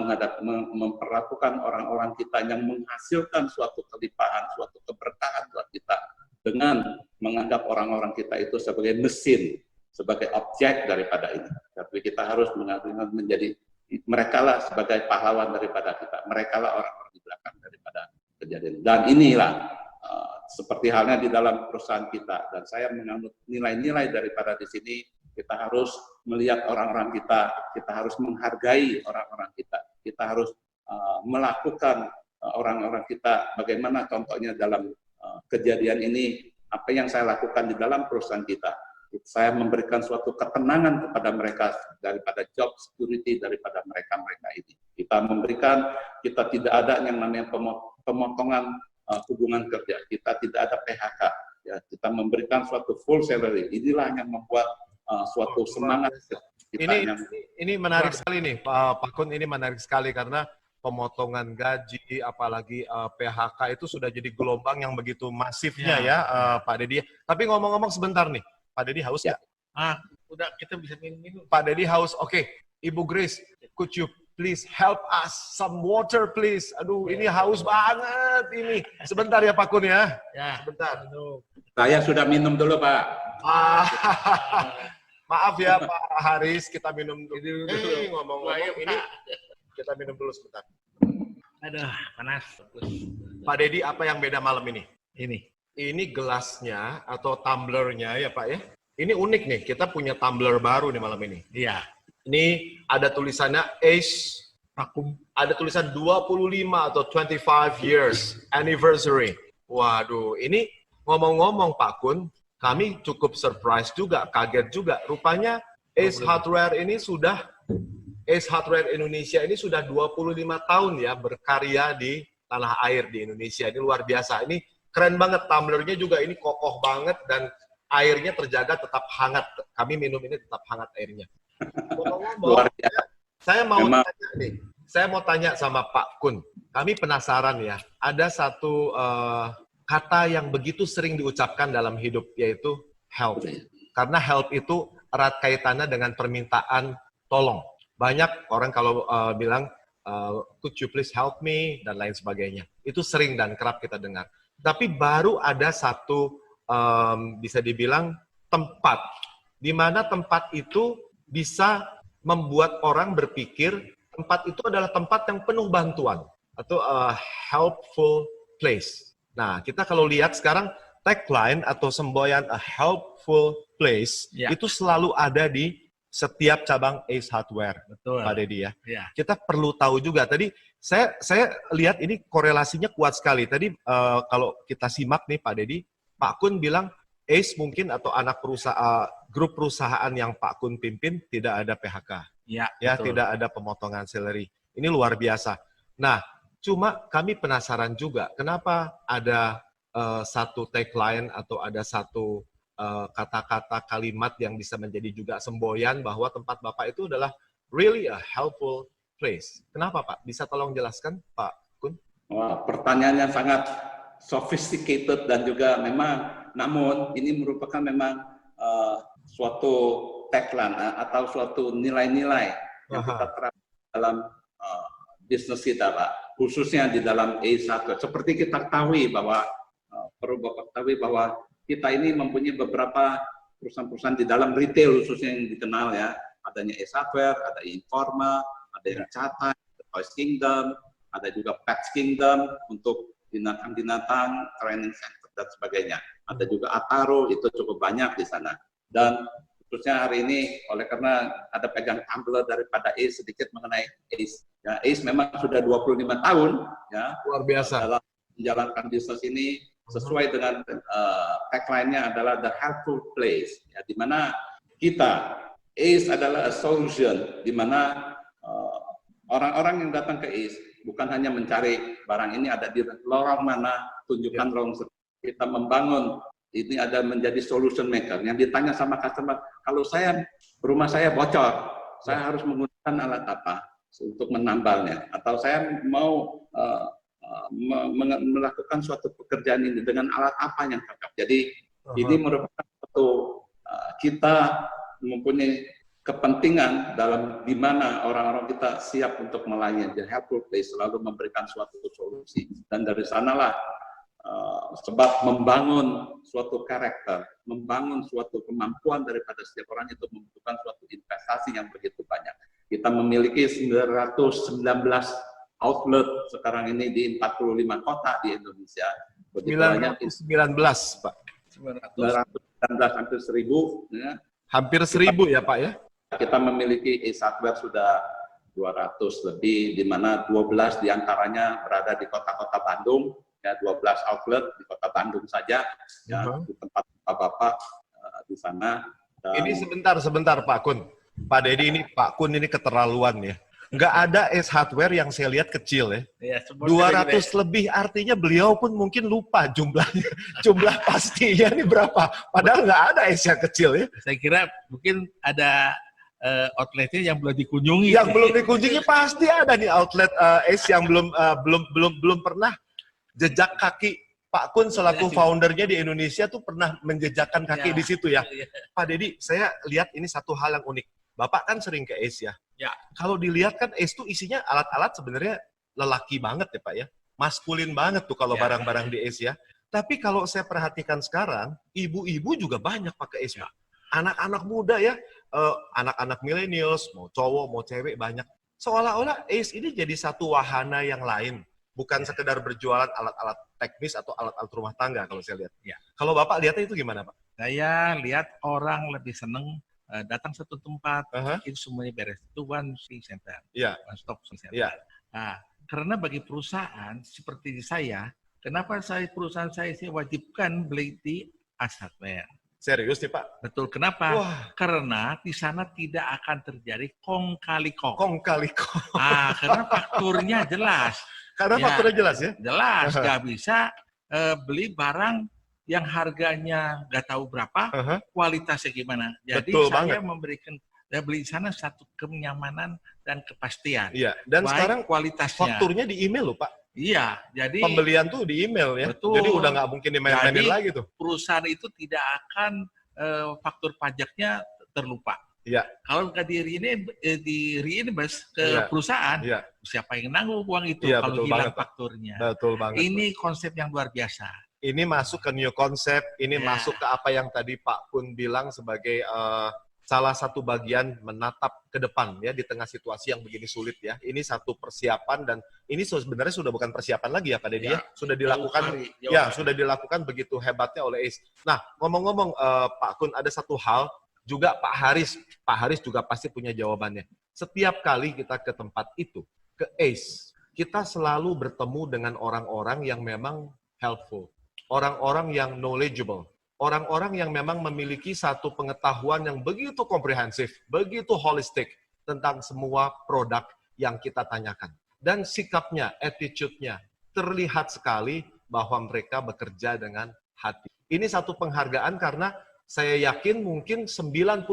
memperlakukan orang-orang kita yang menghasilkan suatu kelimpahan, suatu keberkahan buat kita dengan menganggap orang-orang kita itu sebagai mesin, sebagai objek daripada ini. Tapi kita harus menjadi mereka lah sebagai pahlawan daripada kita. Mereka lah orang-orang di belakang daripada kejadian. Dan inilah seperti halnya di dalam perusahaan kita. Dan saya menganut nilai-nilai daripada di sini. Kita harus melihat orang-orang kita, kita harus menghargai orang-orang kita harus melakukan orang-orang kita. Bagaimana contohnya dalam kejadian ini, apa yang saya lakukan di dalam perusahaan kita. Saya memberikan suatu ketenangan kepada mereka daripada job security daripada mereka-mereka ini. Kita memberikan, kita tidak ada yang namanya pemotongan hubungan kerja, kita tidak ada PHK. Ya, kita memberikan suatu full salary. Inilah yang membuat suatu semangat kita. Ini menarik sekali nih, Pak Kun. Ini menarik sekali karena pemotongan gaji, apalagi PHK itu sudah jadi gelombang yang begitu masifnya ya, Pak Dedi. Tapi ngomong-ngomong sebentar nih, Pak Dedi haus nggak? Udah kita bisa minum. Pak Dedi haus. Oke, Ibu Grace, could you please help us some water please? Aduh, ini haus banget ini. Sebentar ya Pak Kun ya. Ya, sebentar. Saya sudah minum dulu, Pak. Maaf ya Pak Haris, kita minum dulu. Ngomong-ngomong ini, kita minum dulu sebentar. Aduh, panas. Pak Dedi, apa yang beda malam ini? Ini Gelasnya atau tumblernya ya Pak ya. Ini unik nih, kita punya tumbler baru nih malam ini. iya. Ini ada tulisannya Ace Vakum. Ada tulisan 25 atau 25 years anniversary. Waduh, ini ngomong-ngomong Pak Kun, kami cukup surprise juga, kaget juga. Rupanya Ace Hardware Indonesia ini sudah 25 tahun ya berkarya di tanah air di Indonesia. Ini luar biasa. Ini keren banget, tumblernya juga ini kokoh banget dan airnya terjaga tetap hangat. Kami minum ini tetap hangat airnya. Ngomong-ngomong, saya mau tanya sama Pak Kun. Kami penasaran ya, ada satu kata yang begitu sering diucapkan dalam hidup, yaitu help. Karena help itu erat kaitannya dengan permintaan tolong. Banyak orang kalau bilang, could you please help me, dan lain sebagainya. Itu sering dan kerap kita dengar. Tapi baru ada satu, bisa dibilang, tempat. Di mana tempat itu bisa membuat orang berpikir, tempat itu adalah tempat yang penuh bantuan. Atau a helpful place. Nah, kita kalau lihat sekarang tagline atau semboyan a helpful place itu selalu ada di setiap cabang Ace Hardware, betul, Pak Dedi ya. Ya. Kita perlu tahu juga. Tadi saya lihat ini korelasinya kuat sekali. Tadi kalau kita simak nih Pak Dedi, Pak Kun bilang Ace mungkin atau anak perusahaan, grup perusahaan yang Pak Kun pimpin tidak ada PHK, ya tidak ada pemotongan salary. Ini luar biasa. Nah, cuma kami penasaran juga, kenapa ada satu tagline atau ada satu kata-kata kalimat yang bisa menjadi juga semboyan bahwa tempat Bapak itu adalah really a helpful place. Kenapa Pak? Bisa tolong jelaskan Pak Kun? Wah, pertanyaannya sangat sophisticated dan juga namun ini merupakan memang suatu tagline atau suatu nilai-nilai yang kita terapkan dalam bisnis kita, Pak. Khususnya di dalam Ace Hardware. Seperti kita ketahui bahwa perlu Bapak ketahui bahwa kita ini mempunyai beberapa perusahaan-perusahaan di dalam retail khususnya yang dikenal ya. Adanya Ace Hardware, ada Informa, ada yang Catai, Toys Kingdom, ada juga Pets Kingdom untuk binatang-binatang, training center dan sebagainya. Ada juga Ataro, itu cukup banyak di sana. Dan khususnya hari ini oleh karena ada pegang tumbler daripada ACE sedikit mengenai ACE. Ya, ACE memang sudah 25 tahun ya Luar biasa. dalam menjalankan bisnis ini sesuai dengan tagline-nya adalah the helpful place, ya, di mana kita ACE adalah a solution, di mana orang-orang yang datang ke ACE bukan hanya mencari barang ini ada di lorong mana, tunjukkan lorong. Kita membangun ini ada menjadi solution maker. Yang ditanya sama customer, kalau rumah saya bocor, saya harus menggunakan alat apa untuk menambalnya, atau saya mau melakukan suatu pekerjaan ini dengan alat apa yang cocok. Jadi ini merupakan suatu kita mempunyai kepentingan dalam di mana orang-orang kita siap untuk melayani. The helpful place selalu memberikan suatu solusi, dan dari sanalah sebab membangun suatu karakter, membangun suatu kemampuan daripada setiap orang itu membutuhkan suatu investasi yang begitu banyak. Kita memiliki 919 outlet sekarang ini di 45 kota di Indonesia. 919, Pak. 919 hampir 1000. Ya. Hampir 1000 ya, Pak ya? Kita memiliki ACE Hardware sudah 200 lebih, di mana 12 diantaranya berada di kota-kota Bandung, ya 12 outlet di kota Bandung saja, ya di tempat Bapak di sana. Dan ini sebentar Pak Kun. Pak Dedi ini, Pak Kun ini keterlaluan ya. Nggak ada ACE Hardware yang saya lihat kecil ya. Ya, 200 lebih, artinya beliau pun mungkin lupa jumlahnya. Jumlah pastinya ini berapa. Padahal nggak ada ACE yang kecil ya. Saya kira mungkin ada outletnya yang belum dikunjungi. Yang belum dikunjungi pasti ada nih outlet ACE yang belum pernah jejak kaki. Pak Kun selaku foundernya di Indonesia tuh pernah menjejakkan kaki di situ ya. Pak Dedi, saya lihat ini satu hal yang unik. Bapak kan sering ke ACE ya. Ya. Kalau dilihat kan ACE tuh isinya alat-alat sebenarnya lelaki banget ya Pak ya. Maskulin banget tuh kalau barang-barang di ACE ya. Tapi kalau saya perhatikan sekarang, ibu-ibu juga banyak pakai ACE Pak. Anak-anak muda ya, anak-anak millennials, mau cowok, mau cewek banyak. Seolah-olah ACE ini jadi satu wahana yang lain. Bukan sekedar berjualan alat-alat teknis atau alat-alat rumah tangga kalau saya lihat. Ya. Kalau Bapak lihatnya itu gimana Pak? Saya lihat orang lebih seneng datang satu tempat, Aha. itu semuanya beres. Itu one center, Iya. one stop center. Iya. Nah, karena bagi perusahaan seperti saya, kenapa perusahaan saya wajibkan beli di ACE Hardware? Serius nih Pak? Betul, kenapa? Wah, Karena di sana tidak akan terjadi kong kali kong. kong kali kong. Karena fakturnya jelas. Karena Ya. fakturnya jelas ya? Jelas, nggak bisa beli barang yang harganya nggak tahu berapa, Aha. kualitasnya gimana. Jadi Betul saya banget. memberikan, beli di sana satu kenyamanan dan kepastian. Iya. Dan Baik sekarang kualitasnya. fakturnya di email loh Pak. Iya, jadi Pembelian tuh di email ya. Betul. Jadi udah nggak mungkin dimain-mainin Jadi, lagi tuh. perusahaan itu tidak akan faktur pajaknya terlupa. Iya. Kalau nggak di reinvest ke Iya. perusahaan, Iya. siapa yang nanggung uang itu Iya, kalau betul hilang banget, Pak. fakturnya? Betul banget. Ini konsep yang luar biasa. Ini masuk ke new concept, ini Ya. masuk ke apa yang tadi Pak Kun bilang sebagai salah satu bagian menatap ke depan ya di tengah situasi yang begini sulit ya. Ini satu persiapan dan ini sebenarnya sudah bukan persiapan lagi ya Pak Dedi ya. Sudah dilakukan sudah dilakukan begitu hebatnya oleh ACE. Nah, ngomong-ngomong Pak Kun, ada satu hal juga Pak Haris juga pasti punya jawabannya. Setiap kali kita ke tempat itu, ke ACE, kita selalu bertemu dengan orang-orang yang memang helpful. Orang-orang yang knowledgeable, orang-orang yang memang memiliki satu pengetahuan yang begitu komprehensif, begitu holistik tentang semua produk yang kita tanyakan. Dan sikapnya, attitude-nya, terlihat sekali bahwa mereka bekerja dengan hati. Ini satu penghargaan karena saya yakin mungkin 90%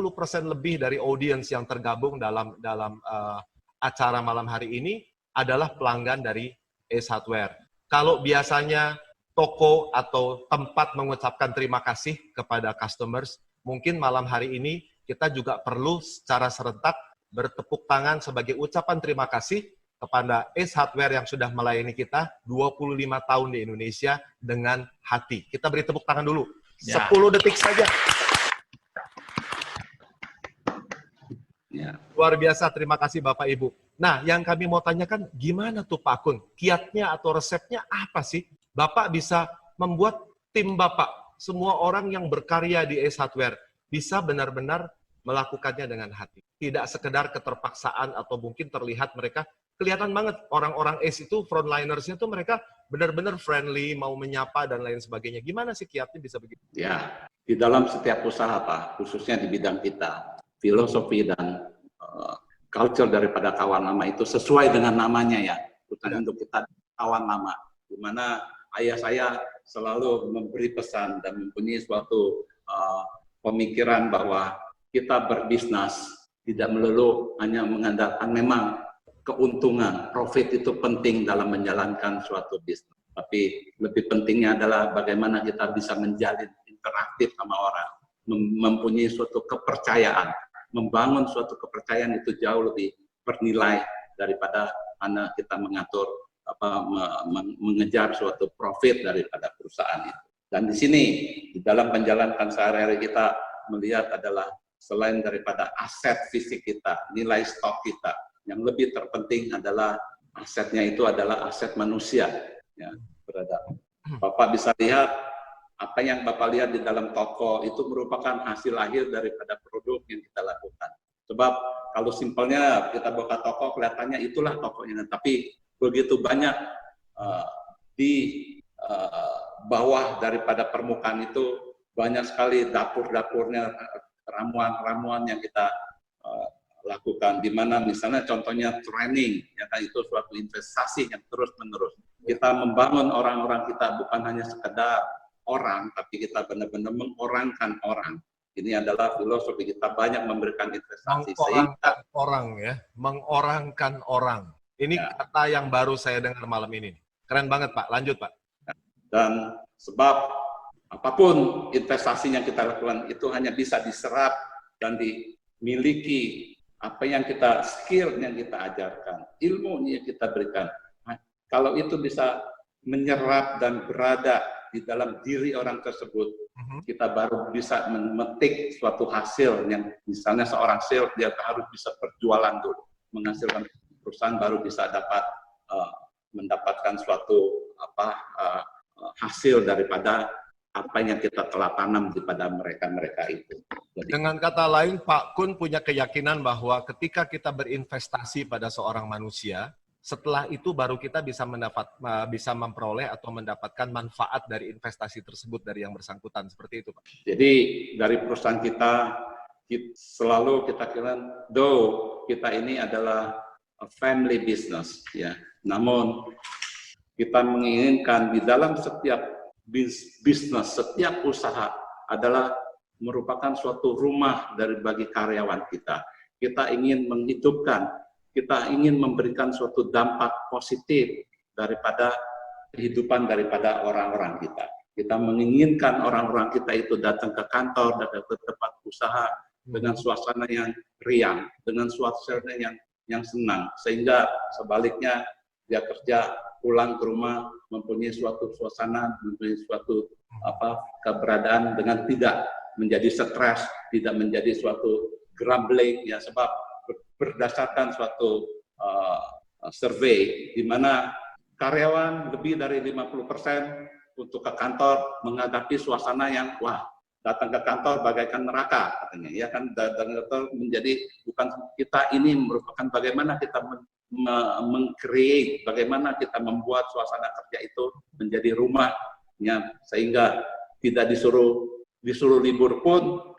lebih dari audiens yang tergabung dalam acara malam hari ini adalah pelanggan dari ACE Hardware. Kalau biasanya toko atau tempat mengucapkan terima kasih kepada customers, mungkin malam hari ini kita juga perlu secara serentak bertepuk tangan sebagai ucapan terima kasih kepada ACE Hardware yang sudah melayani kita 25 tahun di Indonesia dengan hati. Kita beri tepuk tangan dulu. 10 detik saja. ya. Luar biasa, terima kasih Bapak Ibu. Nah, yang kami mau tanyakan, gimana tuh Pak Kun? Kiatnya atau resepnya apa sih? Bapak bisa membuat tim Bapak, semua orang yang berkarya di ACE Hardware, bisa benar-benar melakukannya dengan hati. Tidak sekedar keterpaksaan atau mungkin terlihat mereka, kelihatan banget orang-orang ACE itu frontliners-nya tuh mereka benar-benar friendly, mau menyapa dan lain sebagainya. Gimana sih kiatnya bisa begitu? Ya, di dalam setiap usaha Pak, khususnya di bidang kita, filosofi dan culture daripada kawan lama itu sesuai dengan namanya ya. Bukan untuk kita kawan lama, di mana ayah saya selalu memberi pesan dan mempunyai suatu pemikiran bahwa kita berbisnis tidak melulu hanya mengandalkan memang keuntungan, profit itu penting dalam menjalankan suatu bisnis. Tapi lebih pentingnya adalah bagaimana kita bisa menjalin interaktif sama orang, mempunyai suatu kepercayaan, membangun suatu kepercayaan itu jauh lebih bernilai daripada hanya kita mengatur mengejar suatu profit daripada perusahaan itu. Dan di sini di dalam menjalankan sehari-hari kita melihat adalah selain daripada aset fisik kita, nilai stok kita, yang lebih terpenting adalah asetnya itu adalah aset manusia. Ya, berada. Bapak bisa lihat apa yang Bapak lihat di dalam toko itu merupakan hasil akhir daripada produk yang kita lakukan. Sebab kalau simpelnya kita buka toko kelihatannya itulah tokonya, tapi begitu banyak di bawah daripada permukaan itu banyak sekali dapur-dapurnya, ramuan-ramuan yang kita lakukan, di mana misalnya contohnya training, ya kan, itu suatu investasi yang terus-menerus. Kita membangun orang-orang kita bukan hanya sekedar orang, tapi kita benar-benar mengorangkan orang. Ini adalah filosofi kita, banyak memberikan investasi. Mengorangkan orang ya, mengorangkan orang. Ini ya, kata yang baru saya dengar malam ini. Keren banget Pak, lanjut Pak. Dan sebab apapun investasi yang kita lakukan itu hanya bisa diserap dan dimiliki apa yang kita, skill yang kita ajarkan, ilmu yang kita berikan. Nah, kalau itu bisa menyerap dan berada di dalam diri orang tersebut, kita baru bisa memetik suatu hasil yang misalnya seorang sales dia harus bisa berjualan dulu, menghasilkan perusahaan baru bisa dapat mendapatkan suatu hasil daripada apa yang kita telah tanam kepada mereka itu. Jadi, dengan kata lain, Pak Kun punya keyakinan bahwa ketika kita berinvestasi pada seorang manusia, setelah itu baru kita bisa memperoleh atau mendapatkan manfaat dari investasi tersebut dari yang bersangkutan, seperti itu, Pak. Jadi dari perusahaan kita selalu kita kira, though kita ini adalah a family business, ya. Namun kita menginginkan di dalam setiap bisnis, setiap usaha adalah merupakan suatu rumah bagi karyawan kita. Kita ingin menghidupkan, kita ingin memberikan suatu dampak positif daripada kehidupan daripada orang-orang kita. Kita menginginkan orang-orang kita itu datang ke kantor, datang ke tempat usaha dengan suasana yang riang, dengan suasana yang senang, sehingga sebaliknya dia kerja pulang ke rumah mempunyai suatu suasana, mempunyai suatu keberadaan dengan tidak menjadi stres, tidak menjadi suatu grumbling, ya, sebab berdasarkan suatu survei di mana karyawan lebih dari 50% untuk ke kantor menghadapi suasana yang datang ke kantor bagaikan neraka katanya, ya kan, datang ke kantor menjadi bukan kita ini merupakan bagaimana kita meng-create, bagaimana kita membuat suasana kerja itu menjadi rumahnya, sehingga tidak disuruh libur pun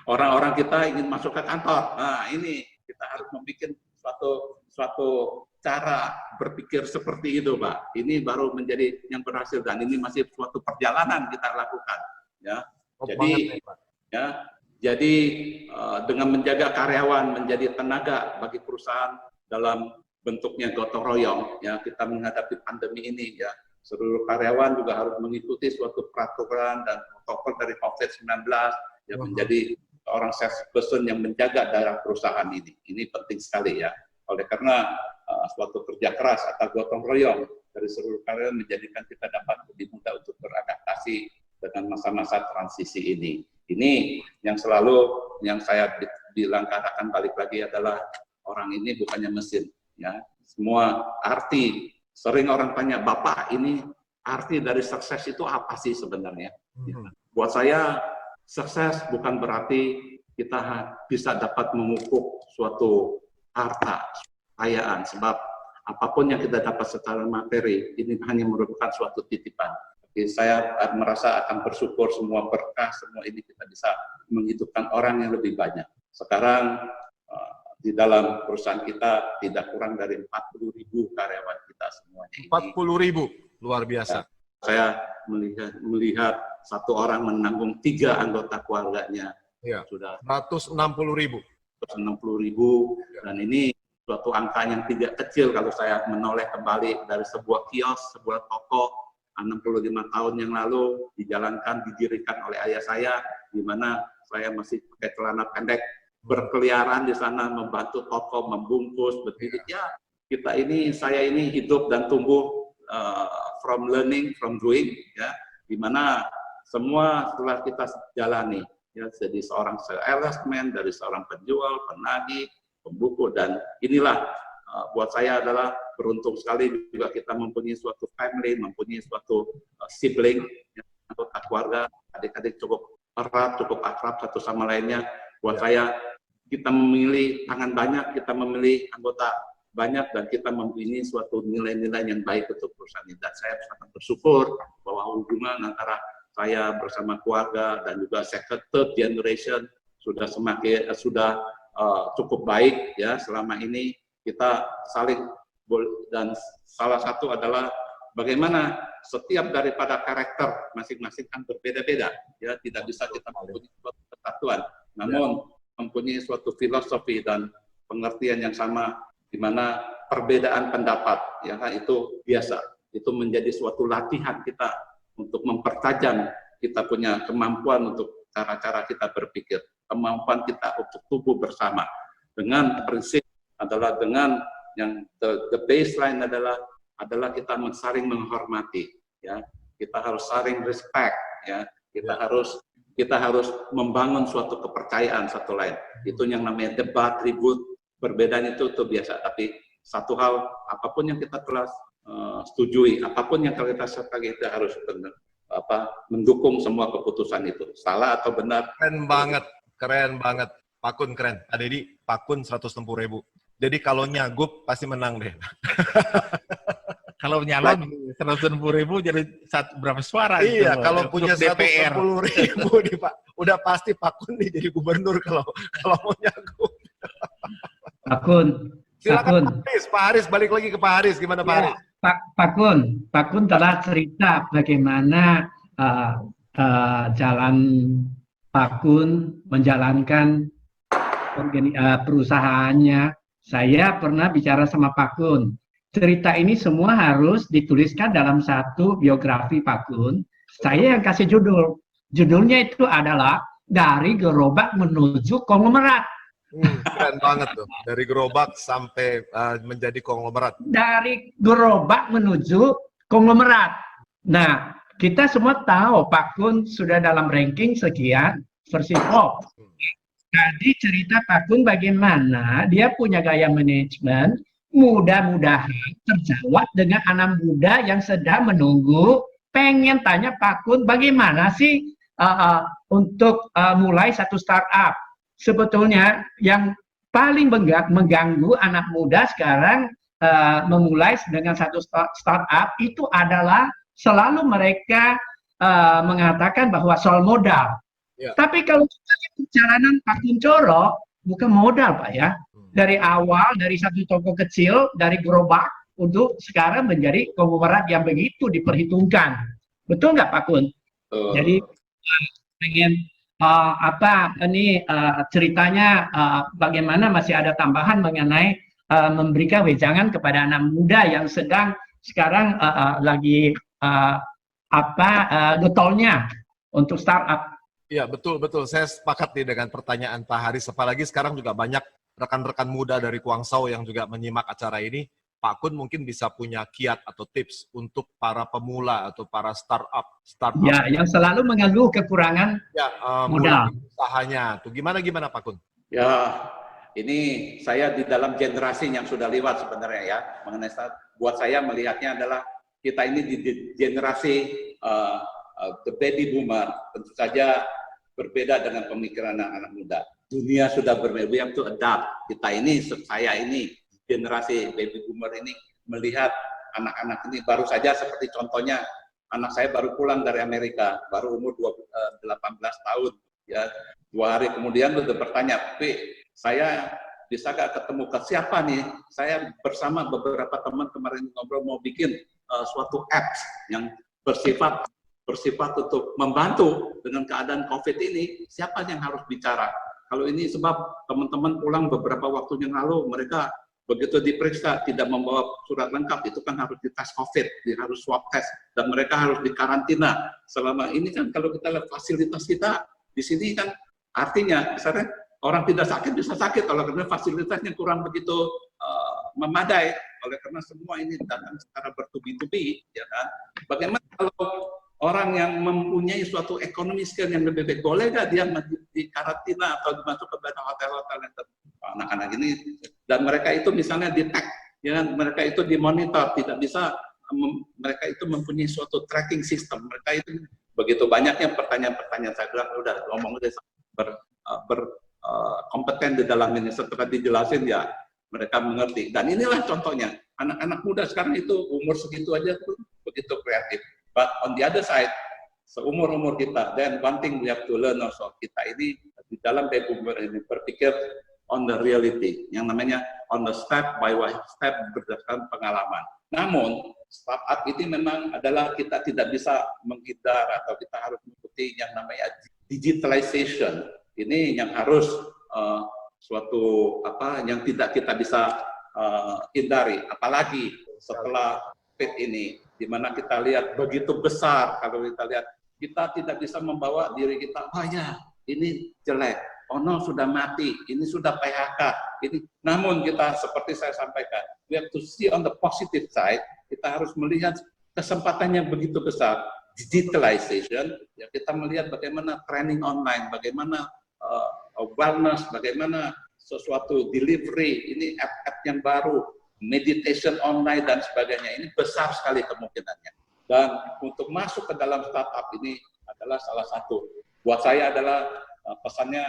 orang-orang kita ingin masuk ke kantor. Nah, ini kita harus membuat suatu cara berpikir seperti itu, Pak. Ini baru menjadi yang berhasil, dan ini masih suatu perjalanan kita lakukan, ya. Jadi dengan menjaga karyawan menjadi tenaga bagi perusahaan dalam bentuknya gotong royong, ya, kita menghadapi pandemi ini, ya, seluruh karyawan juga harus mengikuti suatu peraturan dan protokol dari COVID-19, ya, menjadi seorang salesperson yang menjaga dalam perusahaan ini. Ini penting sekali, ya. Oleh karena suatu kerja keras atau gotong royong dari seluruh karyawan menjadikan kita dapat lebih mudah untuk beradaptasi dengan masa-masa transisi ini. Ini yang selalu yang saya bilang, katakan balik lagi, adalah orang ini bukannya mesin, ya. Semua arti, sering orang tanya, Bapak, ini arti dari sukses itu apa sih sebenarnya? Buat saya, sukses bukan berarti kita bisa dapat memupuk suatu harta, kekayaan, sebab apapun yang kita dapat secara materi, ini hanya merupakan suatu titipan. Jadi saya merasa akan bersyukur semua berkah, semua ini kita bisa menghidupkan orang yang lebih banyak. Sekarang di dalam perusahaan kita tidak kurang dari 40.000 karyawan kita semuanya. 40.000, luar biasa. Saya melihat satu orang menanggung 3 anggota keluarganya. Ya. Sudah 160.000. 160.000, dan ini suatu angka yang tidak kecil kalau saya menoleh kembali dari sebuah kios, sebuah toko 65 tahun yang lalu dijalankan, didirikan oleh ayah saya, di mana saya masih pakai celana pendek, berkeliaran di sana, membantu toko, membungkus, berdiri. Ya, saya ini hidup dan tumbuh from learning, from doing, ya, di mana semua setelah kita jalani, ya, jadi seorang salesman, dari seorang penjual, penagih, pembuku, dan inilah buat saya adalah beruntung sekali juga kita mempunyai suatu family, mempunyai suatu sibling, ya, anggota keluarga, adik-adik cukup erat, cukup akrab satu sama lainnya. Buat saya, kita memilih tangan banyak, kita memilih anggota banyak, dan kita mempunyai suatu nilai-nilai yang baik untuk perusahaan ini. Dan saya sangat bersyukur bahwa hubungan antara saya bersama keluarga dan juga second, third generation sudah cukup baik, ya. Selama ini kita saling, dan salah satu adalah bagaimana setiap daripada karakter masing-masing kan berbeda-beda, ya, tidak bisa kita mempunyai suatu kesatuan, namun mempunyai suatu filosofi dan pengertian yang sama, di mana perbedaan pendapat, ya, itu biasa, itu menjadi suatu latihan kita untuk mempertajam kita punya kemampuan untuk cara-cara kita berpikir, kemampuan kita untuk tumbuh bersama, dengan prinsip adalah dengan yang the baseline adalah kita saling menghormati, ya, kita harus saling respect, ya, kita harus membangun suatu kepercayaan satu lain. Itu yang namanya debat, ribut, perbedaan itu biasa. Tapi satu hal, apapun yang kita telah setujui, apapun yang kita sepakati, kita harus mendukung semua keputusan itu. Salah atau benar? Keren banget. Pak Kun keren. Pak Dedi, Pak Kun 160.000. Jadi kalau nyagup pasti menang deh. Kalau nyalon 160.000 jadi berapa suara? Iya, itu, kalau punya DPR 160.000 nih Pak, udah pasti Pak Kun nih jadi gubernur kalau mau nyagup. Pak Kun, Silakan Pak Haris, balik lagi ke Pak Haris, gimana Pak Haris? Pak Kun telah cerita bagaimana jalan Pak Kun menjalankan perusahaannya. Saya pernah bicara sama Pak Kun. Cerita ini semua harus dituliskan dalam satu biografi Pak Kun. Saya yang kasih judul. Judulnya itu adalah Dari Gerobak Menuju Konglomerat. Keren banget tuh. Dari gerobak sampai menjadi konglomerat. Dari gerobak menuju konglomerat. Nah, kita semua tahu Pak Kun sudah dalam ranking sekian versi top. Tadi cerita Pak Kun bagaimana dia punya gaya manajemen, mudah-mudahan terjawab dengan anak muda yang sedang menunggu, pengen tanya Pak Kun bagaimana sih untuk mulai satu startup. Sebetulnya yang paling mengganggu anak muda sekarang memulai dengan satu startup itu adalah selalu mereka mengatakan bahwa soal modal. Ya. Tapi kalau kita lihat perjalanan Pak Kunchoro, bukan modal Pak ya. Dari awal, dari satu toko kecil, dari gerobak, untuk sekarang menjadi konglomerat yang begitu diperhitungkan. Betul nggak Pak Kun? Jadi pengen ceritanya bagaimana masih ada tambahan mengenai memberikan wejangan kepada anak muda yang sedang sekarang lagi getolnya untuk startup. Iya, betul. Saya sepakat nih dengan pertanyaan Pak Haris. Apalagi sekarang juga banyak rekan-rekan muda dari Guangzhou yang juga menyimak acara ini. Pak Kun mungkin bisa punya kiat atau tips untuk para pemula atau para startup. Ya, yang selalu mengeluh kekurangan modal. Usahanya. Tuh gimana Pak Kun? Ya, ini saya di dalam generasi yang sudah lewat sebenarnya ya. Mengenai buat saya melihatnya adalah kita ini di generasi the baby boomer, tentu saja berbeda dengan pemikiran anak-anak muda. dunia sudah berbeda, we have to adapt. Saya ini, generasi baby boomer ini melihat anak-anak ini baru saja seperti contohnya, anak saya baru pulang dari Amerika, baru umur 18 tahun. Ya, 2 hari kemudian udah bertanya, saya bisa gak ketemu ke siapa nih? Saya bersama beberapa teman kemarin ngobrol mau bikin suatu apps yang bersifat untuk membantu dengan keadaan COVID ini. Siapa yang harus bicara? Kalau ini sebab teman-teman pulang beberapa waktu yang lalu, mereka begitu diperiksa tidak membawa surat lengkap, itu kan harus dites COVID, harus swab test, dan mereka harus dikarantina. Selama ini kan kalau kita lihat fasilitas kita di sini kan artinya misalnya orang tidak sakit bisa sakit kalau karena fasilitasnya kurang begitu memadai, oleh karena semua ini datang secara bertubi-tubi, ya kan? Bagaimana kalau orang yang mempunyai suatu ekonomi skill yang lebih baik, boleh nggak dia di karantina atau masuk ke hotel-hotel yang anak-anak ini, dan mereka itu misalnya di-tag, ya, mereka itu dimonitor, tidak bisa mereka itu mempunyai suatu tracking system. Mereka itu begitu banyaknya pertanyaan-pertanyaan, saya bilang udah ngomong udah kompeten di dalam ini, setelah dijelasin ya mereka mengerti. Dan inilah contohnya, anak-anak muda sekarang itu umur segitu aja tuh begitu kreatif. But on the other side, seumur-umur kita, then one thing we have to learn also, kita ini di dalam baby boomer ini berpikir on the reality, yang namanya on the step by step berdasarkan pengalaman. Namun, startup ini memang adalah kita tidak bisa menghindar atau kita harus mengikuti yang namanya digitalization. Ini yang harus suatu yang tidak kita bisa hindari, apalagi setelah COVID ini, di mana kita lihat begitu besar. Kalau kita lihat, kita tidak bisa membawa diri kita, ya ini jelek, no sudah mati, ini sudah PHK, ini. Namun kita seperti saya sampaikan, we have to see on the positive side. Kita harus melihat kesempatan yang begitu besar, digitalization. Ya, kita melihat bagaimana training online, bagaimana wellness, bagaimana sesuatu delivery, ini app-app yang baru, meditation online dan sebagainya, ini besar sekali kemungkinannya. Dan untuk masuk ke dalam startup ini adalah salah satu. Buat saya adalah pesannya,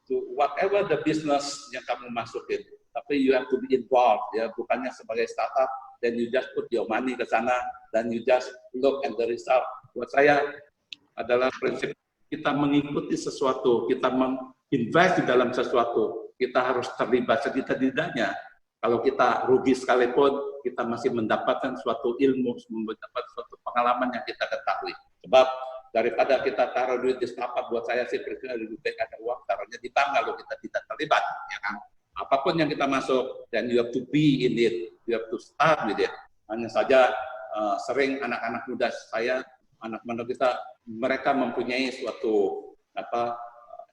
to whatever the business yang kamu masukin, tapi you have to be involved, ya, bukannya sebagai startup, then you just put your money ke sana, dan you just look at the result. Buat saya adalah prinsip kita mengikuti sesuatu, kita invest di dalam sesuatu, kita harus terlibat setidak-tidaknya. Kalau kita rugi sekalipun, kita masih mendapatkan suatu ilmu, mendapat suatu pengalaman yang kita ketahui. Sebab daripada kita taruh duit di startup, buat saya sih prinsipnya lebih baik ada uang, taruhnya di bank, lalu kita tidak terlibat, ya kan? Apapun yang kita masuk, dan you have to be in it, you have to start with it. Hanya saja sering anak-anak muda saya, anak muda kita, mereka mempunyai suatu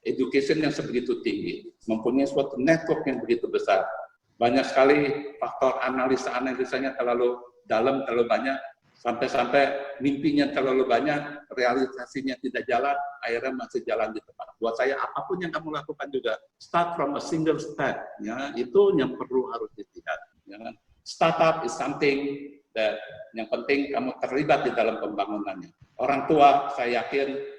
education yang sebegitu tinggi, mempunyai suatu network yang begitu besar. Banyak sekali faktor analisanya terlalu dalam, terlalu banyak, sampai-sampai mimpinya terlalu banyak, realisasinya tidak jalan, akhirnya masih jalan di tempat. Buat saya, apapun yang kamu lakukan juga, start from a single step, ya, itu yang perlu harus dilihat. Ya. Startup is something that yang penting kamu terlibat di dalam pembangunannya. Orang tua, saya yakin,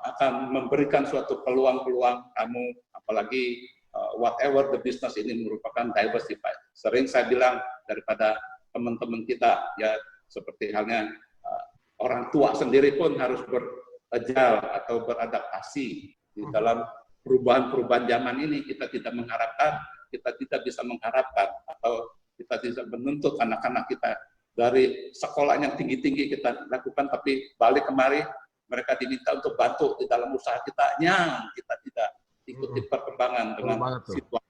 akan memberikan suatu peluang-peluang kamu, apalagi whatever the business ini merupakan diversified. Sering saya bilang daripada teman-teman kita, ya seperti halnya orang tua sendiri pun harus beragile atau beradaptasi di dalam perubahan-perubahan zaman ini. Kita tidak bisa mengharapkan atau kita tidak menuntut anak-anak kita dari sekolah yang tinggi-tinggi kita lakukan, tapi balik kemari mereka diminta untuk bantu di dalam usaha kita tidak ikuti perkembangan dengan situasi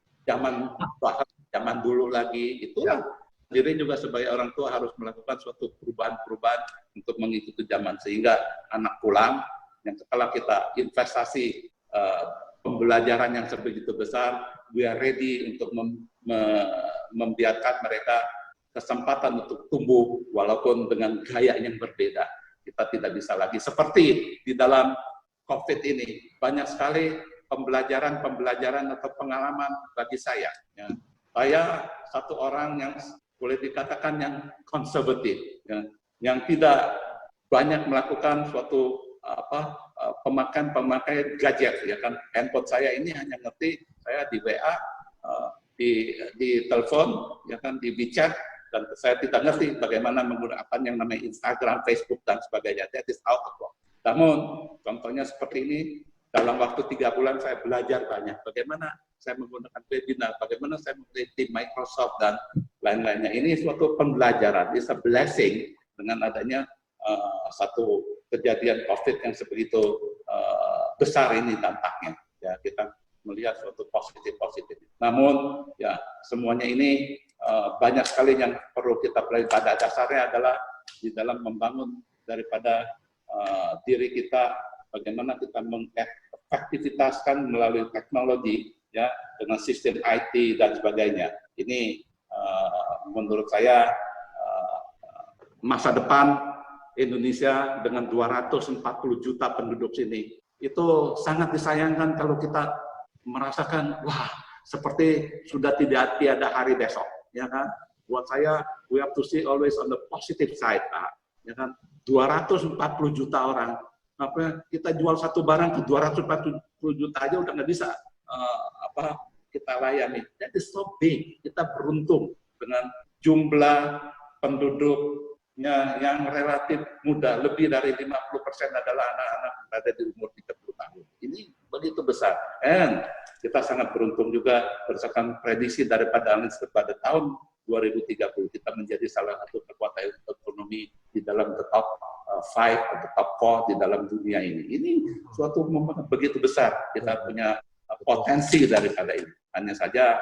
zaman dulu lagi. Itulah diri juga sebagai orang tua harus melakukan suatu perubahan-perubahan untuk mengikuti zaman, sehingga anak pulang yang setelah kita investasi pembelajaran yang sebegitu besar, we are ready untuk membiarkan mereka kesempatan untuk tumbuh walaupun dengan gaya yang berbeda. Kita tidak bisa lagi seperti di dalam COVID ini, banyak sekali pembelajaran atau pengalaman bagi saya. Ya. Saya satu orang yang boleh dikatakan yang konservatif, ya, yang tidak banyak melakukan suatu pemakaian gadget, ya kan. Handphone saya ini hanya ngerti saya di WA, di telepon, ya kan, di WeChat, dan saya tidak ngerti bagaimana menggunakan yang namanya Instagram, Facebook, dan sebagainya. That is out of work. Namun, contohnya seperti ini, dalam waktu 3 bulan saya belajar banyak. Bagaimana saya menggunakan webinar, bagaimana saya mengikuti Microsoft, dan lain-lainnya. Ini suatu pembelajaran, it's a blessing dengan adanya satu kejadian COVID yang sebegitu besar ini dampaknya. Ya, kita melihat suatu positif. Namun, ya semuanya ini banyak sekali yang perlu kita pelajari. Pada dasarnya adalah di dalam membangun daripada diri kita, bagaimana kita mengefektivitaskan melalui teknologi, ya, dengan sistem IT dan sebagainya. Ini menurut saya masa depan Indonesia dengan 240 juta penduduk sini itu sangat disayangkan kalau kita merasakan wah seperti sudah tiada hari besok, ya kan. Buat saya we have to see always on the positive side, Pak. Ya kan, 240 juta orang, apa kita jual satu barang ke 240 juta aja udah nggak bisa kita layani. That is so big. Kita beruntung dengan jumlah penduduknya yang relatif muda, lebih dari 50% adalah anak-anak berada di umur 30 tahun. Ini begitu besar. And kita sangat beruntung juga berdasarkan prediksi daripada analis pada tahun 2030 kita menjadi salah satu kekuatan ekonomi di dalam the top 5 atau top 4 di dalam dunia ini. Ini suatu momen begitu besar. Kita punya potensi daripada ini. Hanya saja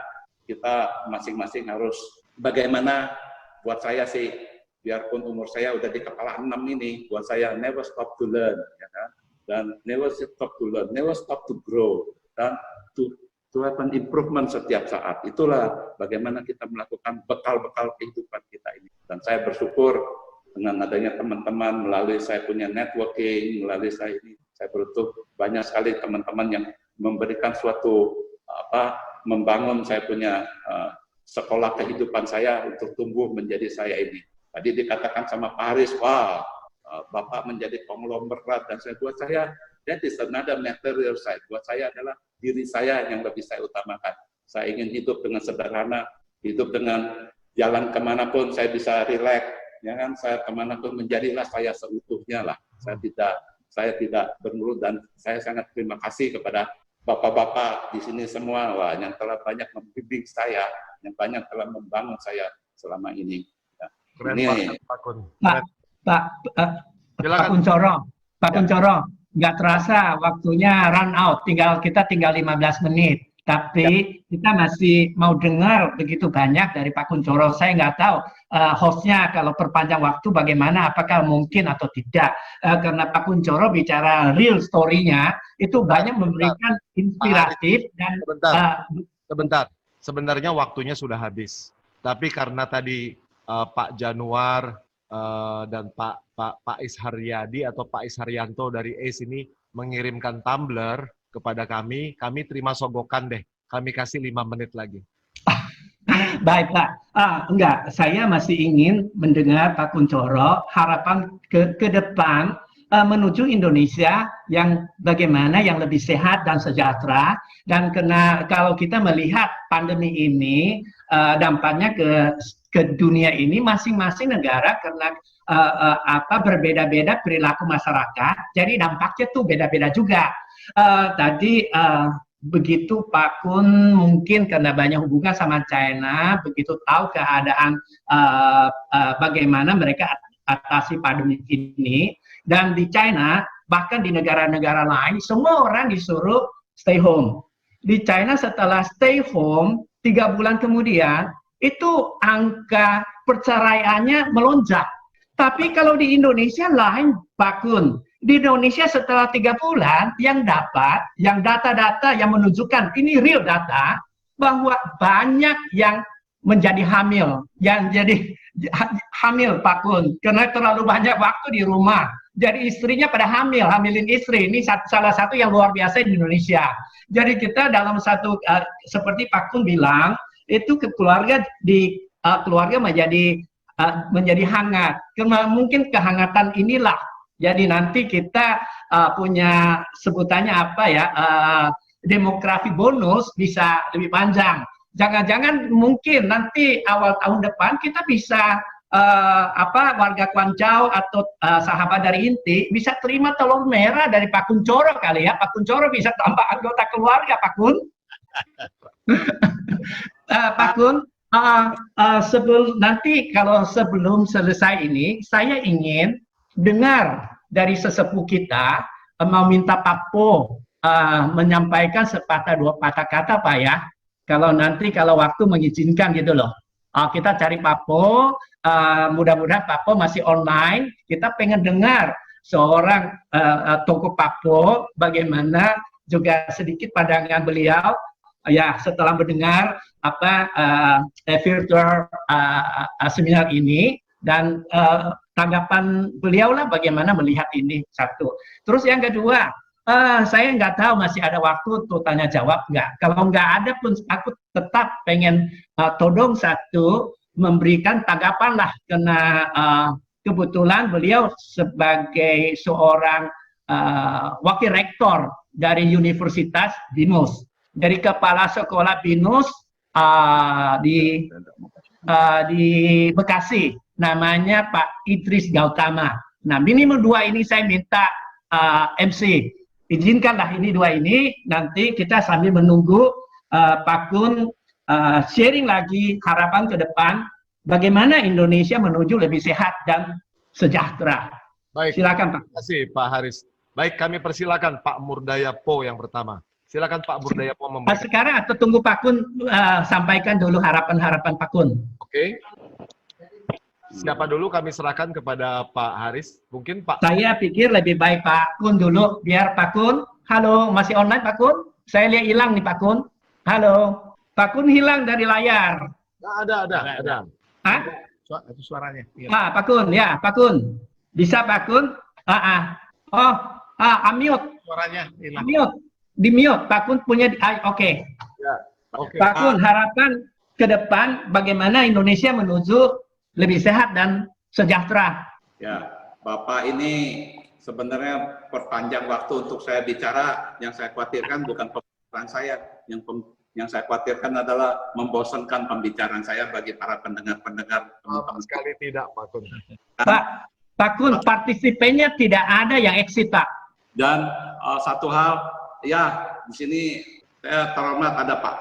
kita masing-masing harus bagaimana. Buat saya sih, biarpun umur saya udah di kepala 6 ini, buat saya never stop to learn, ya kan? Dan never stop to learn, never stop to grow, dan to have an improvement setiap saat. Itulah bagaimana kita melakukan bekal-bekal kehidupan kita ini. Dan saya bersyukur dengan adanya teman-teman melalui saya punya networking, melalui saya ini, saya beruntung banyak sekali teman-teman yang memberikan suatu membangun saya punya sekolah kehidupan saya untuk tumbuh menjadi saya ini. Tadi dikatakan sama Pak Haris, wah, Bapak menjadi konglomerat, dan buat saya, that is another material side. Buat saya adalah diri saya yang lebih saya utamakan. Saya ingin hidup dengan sederhana, hidup dengan jalan kemanapun saya bisa relax, ya kan? Saya kemanapun menjadilah saya seutuhnya lah. Saya tidak bermulut, dan saya sangat terima kasih kepada bapak-bapak di sini semua, wah, yang telah banyak membimbing saya, yang banyak telah membangun saya selama ini. Ya. Keren ini banget, Pak Kun. Pak Kuncoro, nggak terasa waktunya run out, kita tinggal 15 menit. Tapi kita masih mau dengar begitu banyak dari Pak Kuncoro. Saya nggak tahu hostnya kalau perpanjang waktu bagaimana, apakah mungkin atau tidak. Karena Pak Kuncoro bicara real story-nya, itu banyak memberikan inspiratif dan... Sebentar. Sebenarnya waktunya sudah habis. Tapi karena tadi Pak Januar dan Pak Isharyadi atau Pak Isharyanto dari ACE ini mengirimkan tumbler kepada kami terima sogokan deh. Kami kasih 5 menit lagi. Baik, Pak. Enggak, saya masih ingin mendengar Pak Kuncoro harapan ke depan menuju Indonesia yang bagaimana yang lebih sehat dan sejahtera. Dan kalau kita melihat pandemi ini dampaknya ke dunia ini, masing-masing negara karena berbeda-beda perilaku masyarakat, jadi dampaknya tuh beda-beda juga. Tadi begitu Pak Kun mungkin karena banyak hubungan sama China, begitu tahu keadaan bagaimana mereka atasi pandemi ini, dan di China bahkan di negara-negara lain semua orang disuruh stay home. Di China setelah stay home 3 bulan kemudian itu angka perceraiannya melonjak. Tapi kalau di Indonesia lain, Pak Kun. Di Indonesia setelah 3 bulan yang data-data yang menunjukkan, ini real data, bahwa banyak yang menjadi hamil, yang jadi hamil Pak Kun, karena terlalu banyak waktu di rumah. Jadi istrinya pada hamilin istri, ini salah satu yang luar biasa di Indonesia. Jadi kita dalam satu, seperti Pak Kun bilang, itu keluarga menjadi hangat. Karena mungkin kehangatan inilah Jadi nanti kita punya sebutannya apa ya, demografi bonus bisa lebih panjang. Jangan-jangan mungkin nanti awal tahun depan kita bisa warga Kuancau atau sahabat dari Inti bisa terima telur merah dari Pak Kuncoro kali ya. Pak Kuncoro bisa tambah anggota keluarga, Pak Kun. Pak Kun, nanti kalau sebelum selesai ini, saya ingin dengar dari sesepuh kita, mau minta Pak Po menyampaikan sepatah dua patah kata, Pak ya. Kalau waktu mengizinkan gitu loh. Kita cari Pak Po, mudah-mudahan Pak Po masih online. Kita pengen dengar seorang tokoh Pak Po, bagaimana juga sedikit pandangan beliau ya setelah mendengar virtual seminar ini, dan tanggapan beliau lah bagaimana melihat ini, satu. Terus yang kedua, saya nggak tahu masih ada waktu untuk tanya jawab nggak. Kalau nggak ada pun aku tetap pengen todong satu memberikan tanggapan lah, karena kebetulan beliau sebagai seorang wakil rektor dari Universitas BINUS, dari kepala sekolah BINUS di Bekasi, namanya Pak Idris Gautama. Nah, minimum dua ini saya minta MC. Izinkanlah ini dua ini, nanti kita sambil menunggu Pak Kun sharing lagi harapan ke depan, bagaimana Indonesia menuju lebih sehat dan sejahtera. Baik, silakan Pak. Terima kasih Pak Haris. Baik, kami persilakan Pak Murdaya Po yang pertama. Silakan Pak Murdaya Po memberikan. Sekarang atau tunggu Pak Kun sampaikan dulu harapan-harapan Pak Kun. Oke. Siapa dulu kami serahkan kepada Pak Haris? Mungkin Pak. Saya pikir lebih baik Pak Kun dulu, biar Pak Kun. Halo, masih online Pak Kun? Saya lihat hilang nih Pak Kun. Halo, Pak Kun hilang dari layar. Ada. Hah? Itu suaranya. Iya. Pak Kun, ya Pak Kun. Bisa Pak Kun? Unmute. Suaranya hilang. Unmute. Di-mute. Pak Kun punya, oke. Ya, oke. Pak Kun, harapan ke depan bagaimana Indonesia menuju lebih sehat dan sejahtera. Ya, Bapak ini sebenarnya perpanjang waktu untuk saya bicara. Yang saya khawatirkan bukan pembicaraan saya, yang saya khawatirkan adalah membosankan pembicaraan saya bagi para pendengar-pendengar. Sama sekali tidak, Pak Kun. Pak Kun, partisipannya tidak ada yang exit, Pak. Dan satu hal, ya di sini saya terhormat ada Pak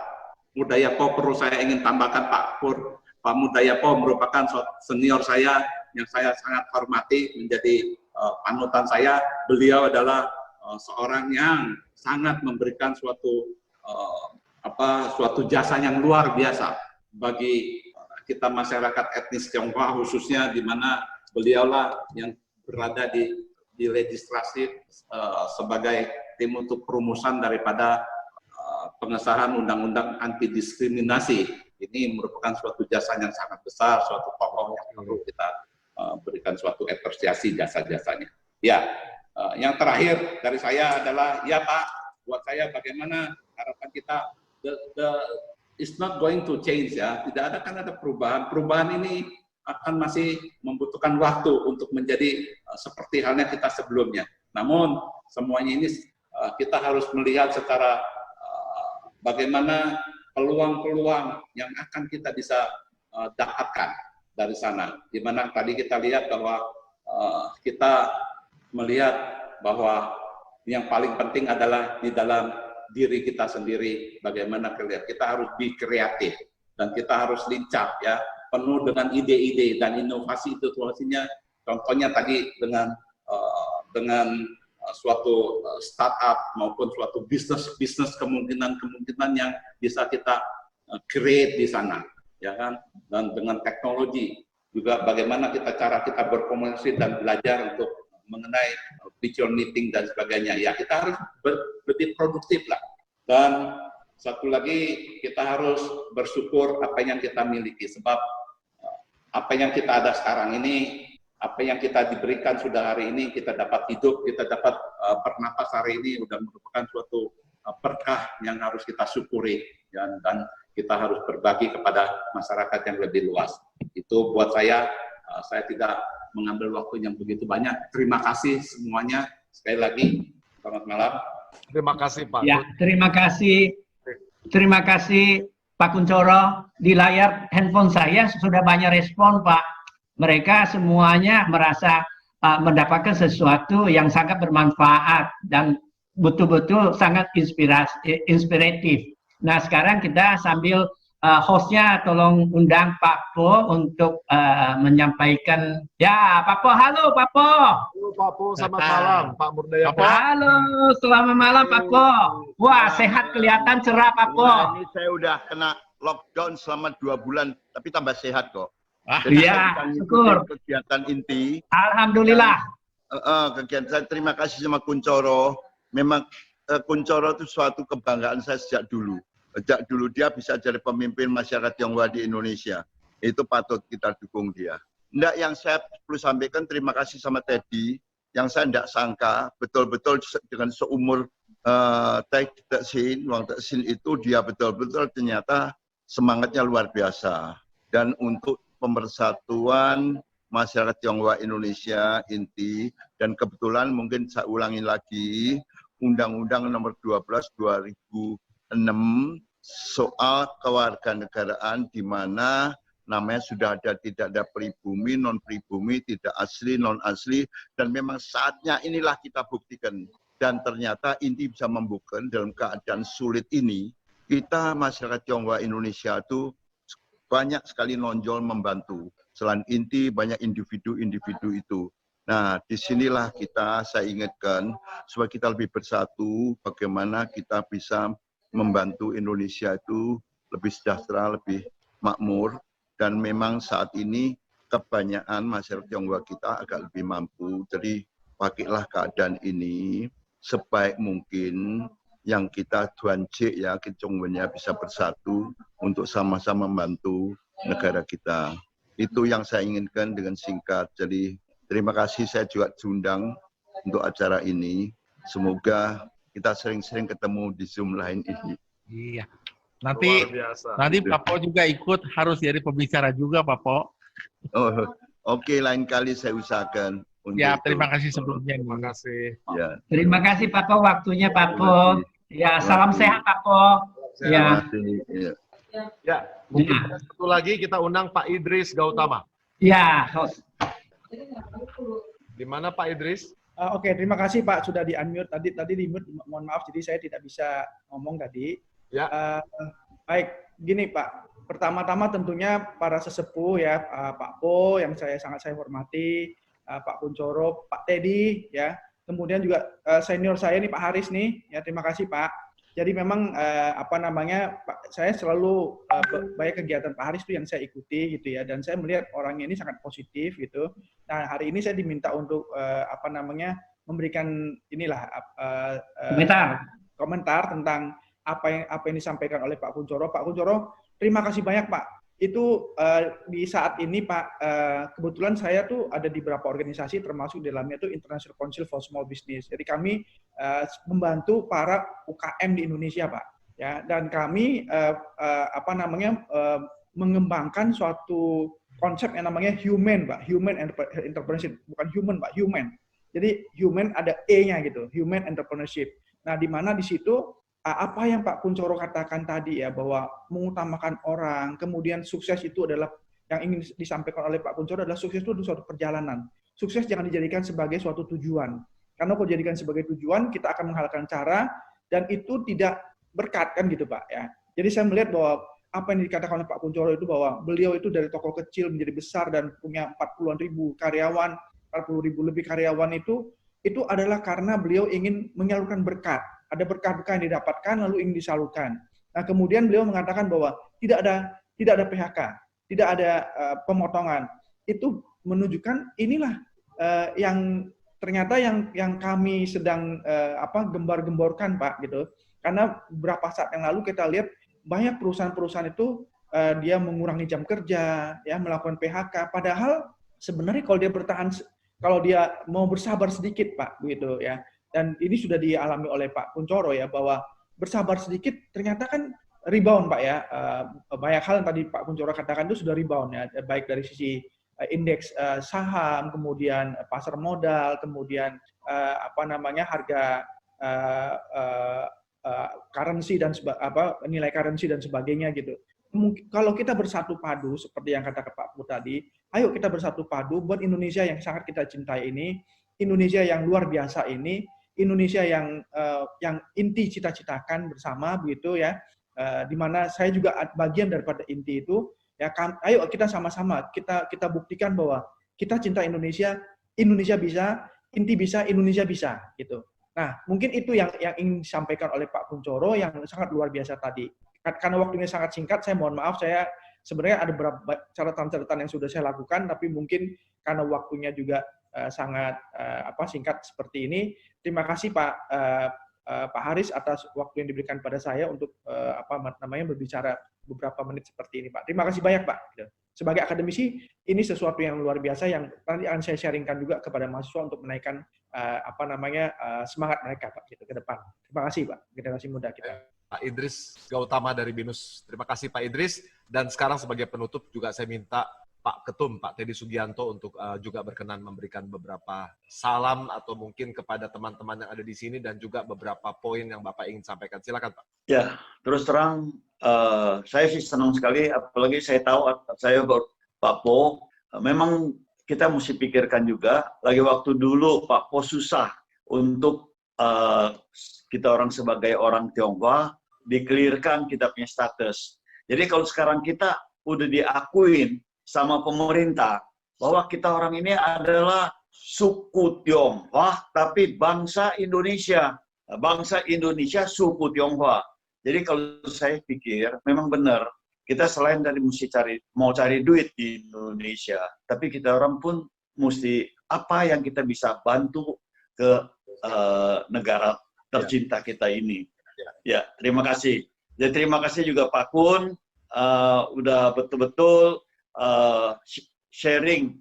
Murdaya Po, perlu saya ingin tambahkan Pak Pur. Pak Murdaya Po merupakan senior saya yang saya sangat hormati, menjadi panutan saya. Beliau adalah seorang yang sangat memberikan suatu jasa yang luar biasa bagi kita masyarakat etnis Tionghoa khususnya, di mana beliaulah yang berada di legislasi sebagai tim untuk perumusan daripada pengesahan undang-undang anti diskriminasi. Ini merupakan suatu jasa yang sangat besar, suatu tokoh yang perlu kita berikan suatu apresiasi jasa-jasanya. Ya, yang terakhir dari saya adalah, ya Pak, buat saya bagaimana harapan kita, it's not going to change ya, tidak akan ada perubahan. Perubahan ini akan masih membutuhkan waktu untuk menjadi seperti halnya kita sebelumnya. Namun semuanya ini kita harus melihat secara bagaimana peluang-peluang yang akan kita bisa dapatkan dari sana. Di mana tadi kita lihat bahwa kita melihat bahwa yang paling penting adalah di dalam diri kita sendiri, bagaimana kita harus be kreatif dan kita harus lincah ya, penuh dengan ide-ide dan inovasi. Itu contohnya tadi dengan suatu startup maupun suatu bisnis kemungkinan yang bisa kita create di sana, ya kan? Dan dengan teknologi juga bagaimana cara kita berkomunikasi dan belajar untuk mengenai virtual meeting dan sebagainya. Ya, kita harus lebih produktif lah. Dan satu lagi, kita harus bersyukur apa yang kita miliki, sebab apa yang kita ada sekarang ini, apa yang kita diberikan sudah hari ini, kita dapat hidup, kita dapat bernapas hari ini, sudah merupakan suatu berkah yang harus kita syukuri, dan kita harus berbagi kepada masyarakat yang lebih luas. Itu buat saya tidak mengambil waktu yang begitu banyak. Terima kasih semuanya. Sekali lagi, selamat malam. Terima kasih Pak. Ya, terima kasih. Terima kasih Pak Kunchoro. Di layar handphone saya sudah banyak respon Pak. Mereka semuanya merasa mendapatkan sesuatu yang sangat bermanfaat dan betul-betul sangat inspiratif. Nah, sekarang kita sambil hostnya tolong undang Pak Po untuk menyampaikan. Ya, Pak Po, halo Pak Po. Halo Pak Po, selamat malam. Pak Murdaya. Halo, selamat malam Pak Po. Wah, sehat kelihatan cerah Pak Po. Ini saya udah kena lockdown selama 2 bulan, tapi tambah sehat kok. Iya, syukur. Kegiatan inti. Alhamdulillah. Kegiatan saya terima kasih sama Kunchoro. Memang Kunchoro itu suatu kebanggaan saya sejak dulu. Sejak dulu dia bisa jadi pemimpin masyarakat Tionghoa di Indonesia. Itu patut kita dukung dia. Nggak, yang saya perlu sampaikan terima kasih sama Teddy. Yang saya tidak sangka betul-betul dengan seumur Wang Teksin itu dia betul-betul ternyata semangatnya luar biasa. Dan untuk pemersatuan masyarakat Tionghoa Indonesia inti, dan kebetulan mungkin saya ulangi lagi Undang-Undang Nomor 12 2006 soal kewarganegaraan di mana namanya sudah ada, tidak ada pribumi, non pribumi, tidak asli, non asli, dan memang saatnya inilah kita buktikan. Dan ternyata inti bisa membuka dalam keadaan sulit ini, kita masyarakat Tionghoa Indonesia itu banyak sekali nonjol membantu. Selain inti, banyak individu-individu itu. Nah, disinilah saya ingatkan, supaya kita lebih bersatu, bagaimana kita bisa membantu Indonesia itu lebih sejahtera, lebih makmur, dan memang saat ini kebanyakan masyarakat Tionghoa kita agak lebih mampu. Jadi pakailah keadaan ini sebaik mungkin yang kita duanjek ya, Kicongwennya bisa bersatu untuk sama-sama membantu negara kita. Itu yang saya inginkan dengan singkat. Jadi terima kasih, saya juga diundang untuk acara ini. Semoga kita sering-sering ketemu di Zoom lain ini. Iya. Nanti Pak Po juga ikut, harus jadi pembicara juga Pak Po. Oh, oke, lain kali saya usahakan. Ya, terima kasih sebelumnya. Terima kasih. Ya. Terima kasih Pak Po, waktunya Pak Po. Ya, salam sehat Pak Po. Ya. Ya, mungkin satu lagi kita undang Pak Idris Gautama. Ya, host. Di mana Pak Idris? Oke, terima kasih Pak sudah di-unmute. Tadi di-mute, mohon maaf, jadi saya tidak bisa ngomong tadi. Ya. Baik, gini Pak. Pertama-tama tentunya para sesepuh ya, Pak Po yang sangat saya hormati, Pak Kunchoro, Pak Teddy ya. Kemudian juga senior saya nih Pak Haris nih. Ya, terima kasih Pak. Jadi memang Pak, saya selalu banyak kegiatan Pak Haris itu yang saya ikuti gitu ya, dan saya melihat orangnya ini sangat positif gitu. Nah, hari ini saya diminta untuk memberikan komentar tentang apa yang disampaikan oleh Pak Kunchoro. Pak Kunchoro, terima kasih banyak Pak. Itu di saat ini Pak, kebetulan saya tuh ada di beberapa organisasi, termasuk di dalamnya itu International Council for Small Business. Jadi kami membantu para UKM di Indonesia Pak. Ya, dan kami mengembangkan suatu konsep yang namanya human Pak, human entrepreneurship, bukan human Pak, human. Jadi human ada E-nya gitu, human entrepreneurship. Nah, di mana di situ apa yang Pak Kunchoro katakan tadi ya, bahwa mengutamakan orang, kemudian sukses itu adalah yang ingin disampaikan oleh Pak Kunchoro adalah sukses itu adalah suatu perjalanan. Sukses jangan dijadikan sebagai suatu tujuan. Karena kalau dijadikan sebagai tujuan, kita akan menghalalkan cara dan itu tidak berkat kan gitu Pak ya. Jadi saya melihat bahwa apa yang dikatakan oleh Pak Kunchoro itu bahwa beliau itu dari toko kecil menjadi besar dan punya 40-an ribu karyawan, 40 ribu lebih karyawan itu adalah karena beliau ingin menyalurkan berkat. Ada berkah-berkah yang didapatkan lalu ingin disalurkan. Nah, kemudian beliau mengatakan bahwa tidak ada PHK, tidak ada pemotongan. Itu menunjukkan inilah yang ternyata yang kami sedang gembar-gemborkan Pak gitu. Karena beberapa saat yang lalu kita lihat banyak perusahaan-perusahaan itu dia mengurangi jam kerja, ya melakukan PHK. Padahal sebenarnya kalau dia mau bersabar sedikit Pak begitu ya. Dan ini sudah dialami oleh Pak Kunchoro ya, bahwa bersabar sedikit ternyata kan rebound Pak ya. Banyak hal yang tadi Pak Kunchoro katakan itu sudah rebound ya, baik dari sisi indeks saham, kemudian pasar modal, kemudian harga currency dan nilai currency dan sebagainya gitu. Kalau kita bersatu padu seperti yang kata Pak Pu tadi, ayo kita bersatu padu buat Indonesia yang sangat kita cintai ini, Indonesia yang luar biasa ini, Indonesia yang inti cita-citakan bersama begitu ya, di mana saya juga bagian daripada inti itu ya. Ayo kita sama-sama kita buktikan bahwa kita cinta Indonesia, Indonesia bisa, inti bisa, Indonesia bisa gitu. Nah, mungkin itu yang ingin disampaikan oleh Pak Kunchoro yang sangat luar biasa tadi. Karena waktunya sangat singkat, saya mohon maaf, saya sebenarnya ada beberapa catatan-catatan yang sudah saya lakukan, tapi mungkin karena waktunya juga sangat singkat seperti ini. Terima kasih Pak Haris atas waktu yang diberikan pada saya untuk berbicara beberapa menit seperti ini, Pak. Terima kasih banyak, Pak. Sebagai akademisi, ini sesuatu yang luar biasa yang nanti akan saya sharingkan juga kepada mahasiswa untuk menaikkan semangat mereka, Pak, gitu, ke depan. Terima kasih, Pak, generasi muda kita. Pak Idris Gautama dari BINUS. Terima kasih Pak Idris. Dan sekarang sebagai penutup juga saya minta Pak Ketum, Pak Teddy Sugianto untuk juga berkenan memberikan beberapa salam atau mungkin kepada teman-teman yang ada di sini dan juga beberapa poin yang Bapak ingin sampaikan. Silakan Pak. Ya, terus terang saya sih senang sekali, apalagi saya tahu saya Pak Po, memang kita mesti pikirkan juga, lagi waktu dulu Pak Po susah untuk kita orang sebagai orang Tionghoa, dikelirkan kita punya status. Jadi kalau sekarang kita udah diakuin sama pemerintah bahwa kita orang ini adalah suku Tionghoa tapi bangsa Indonesia suku Tionghoa. Jadi kalau saya pikir memang benar, kita selain dari mau cari duit di Indonesia, tapi kita orang pun mesti apa yang kita bisa bantu ke negara tercinta kita ini. Ya, terima kasih. Dan terima kasih juga Pak Kun, udah betul-betul sharing,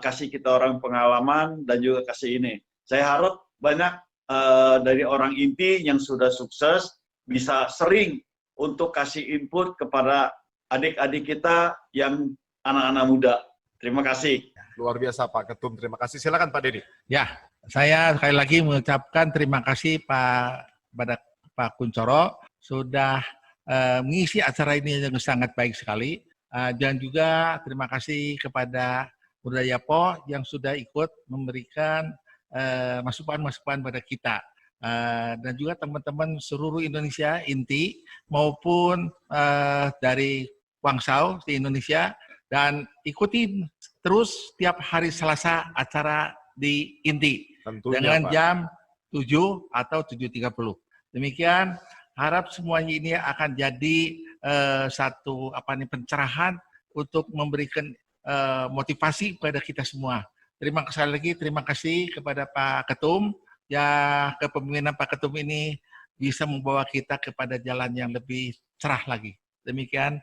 kasih kita orang pengalaman dan juga kasih ini. Saya harap banyak dari orang inti yang sudah sukses bisa sering untuk kasih input kepada adik-adik kita yang anak-anak muda. Terima kasih. Luar biasa Pak Ketum, terima kasih. Silakan Pak Dedi. Ya, saya sekali lagi mengucapkan terima kasih pada Pak Kunchoro sudah mengisi acara ini yang sangat baik sekali. Dan juga terima kasih kepada Budaya Po yang sudah ikut memberikan masukan-masukan pada kita. Dan juga teman-teman seluruh Indonesia, inti, maupun dari Guangzhou di Indonesia. Dan ikutin terus tiap hari Selasa acara di Inti. Tentunya, dengan Pak. Jam 7 atau 7.30. Demikian, harap semuanya ini akan jadi satu pencerahan untuk memberikan motivasi kepada kita semua. Terima kasih kepada Pak Ketum. Ya, kepemimpinan Pak Ketum ini bisa membawa kita kepada jalan yang lebih cerah lagi. Demikian,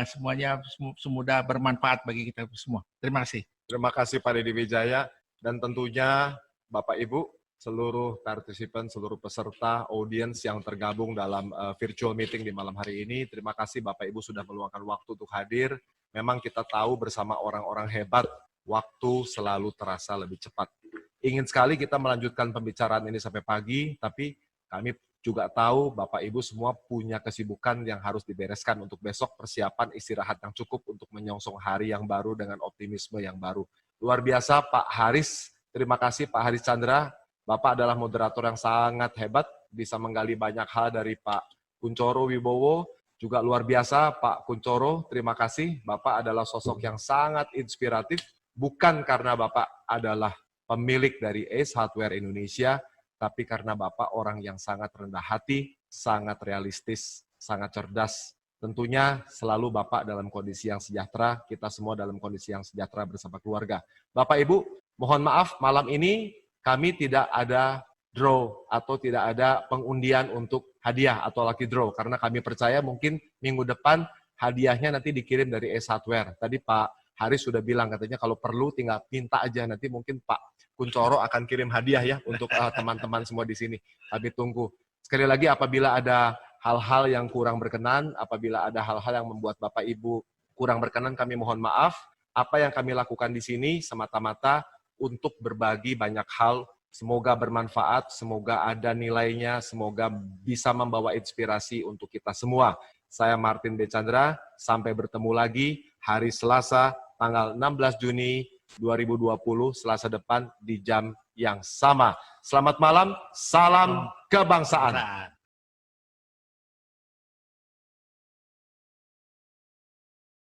semuanya semoga bermanfaat bagi kita semua. Terima kasih. Terima kasih Pak Dedi Wijaya. Dan tentunya Bapak Ibu, seluruh partisipan, seluruh peserta, audiens yang tergabung dalam virtual meeting di malam hari ini. Terima kasih Bapak Ibu sudah meluangkan waktu untuk hadir. Memang kita tahu bersama orang-orang hebat, waktu selalu terasa lebih cepat. Ingin sekali kita melanjutkan pembicaraan ini sampai pagi, tapi kami juga tahu Bapak Ibu semua punya kesibukan yang harus dibereskan untuk besok, persiapan istirahat yang cukup untuk menyongsong hari yang baru dengan optimisme yang baru. Luar biasa Pak Haris, terima kasih Pak Haris Chandra. Bapak adalah moderator yang sangat hebat, bisa menggali banyak hal dari Pak Kunchoro Wibowo. Juga luar biasa Pak Kunchoro, terima kasih. Bapak adalah sosok yang sangat inspiratif, bukan karena Bapak adalah pemilik dari Ace Hardware Indonesia, tapi karena Bapak orang yang sangat rendah hati, sangat realistis, sangat cerdas. Tentunya selalu Bapak dalam kondisi yang sejahtera, kita semua dalam kondisi yang sejahtera bersama keluarga. Bapak Ibu, mohon maaf malam ini kami tidak ada draw atau tidak ada pengundian untuk hadiah atau lucky draw, karena kami percaya mungkin minggu depan hadiahnya nanti dikirim dari Ace Hardware. Tadi Pak Haris sudah bilang katanya kalau perlu tinggal minta aja, nanti mungkin Pak Kunchoro akan kirim hadiah ya untuk teman-teman semua di sini. Kami tunggu. Sekali lagi apabila ada hal-hal yang kurang berkenan, apabila ada hal-hal yang membuat Bapak Ibu kurang berkenan, kami mohon maaf. Apa yang kami lakukan di sini semata-mata untuk berbagi banyak hal. Semoga bermanfaat, semoga ada nilainya, semoga bisa membawa inspirasi untuk kita semua. Saya Martin B. Chandra, sampai bertemu lagi hari Selasa, tanggal 16 Juni 2020, Selasa depan di jam yang sama. Selamat malam, salam kebangsaan.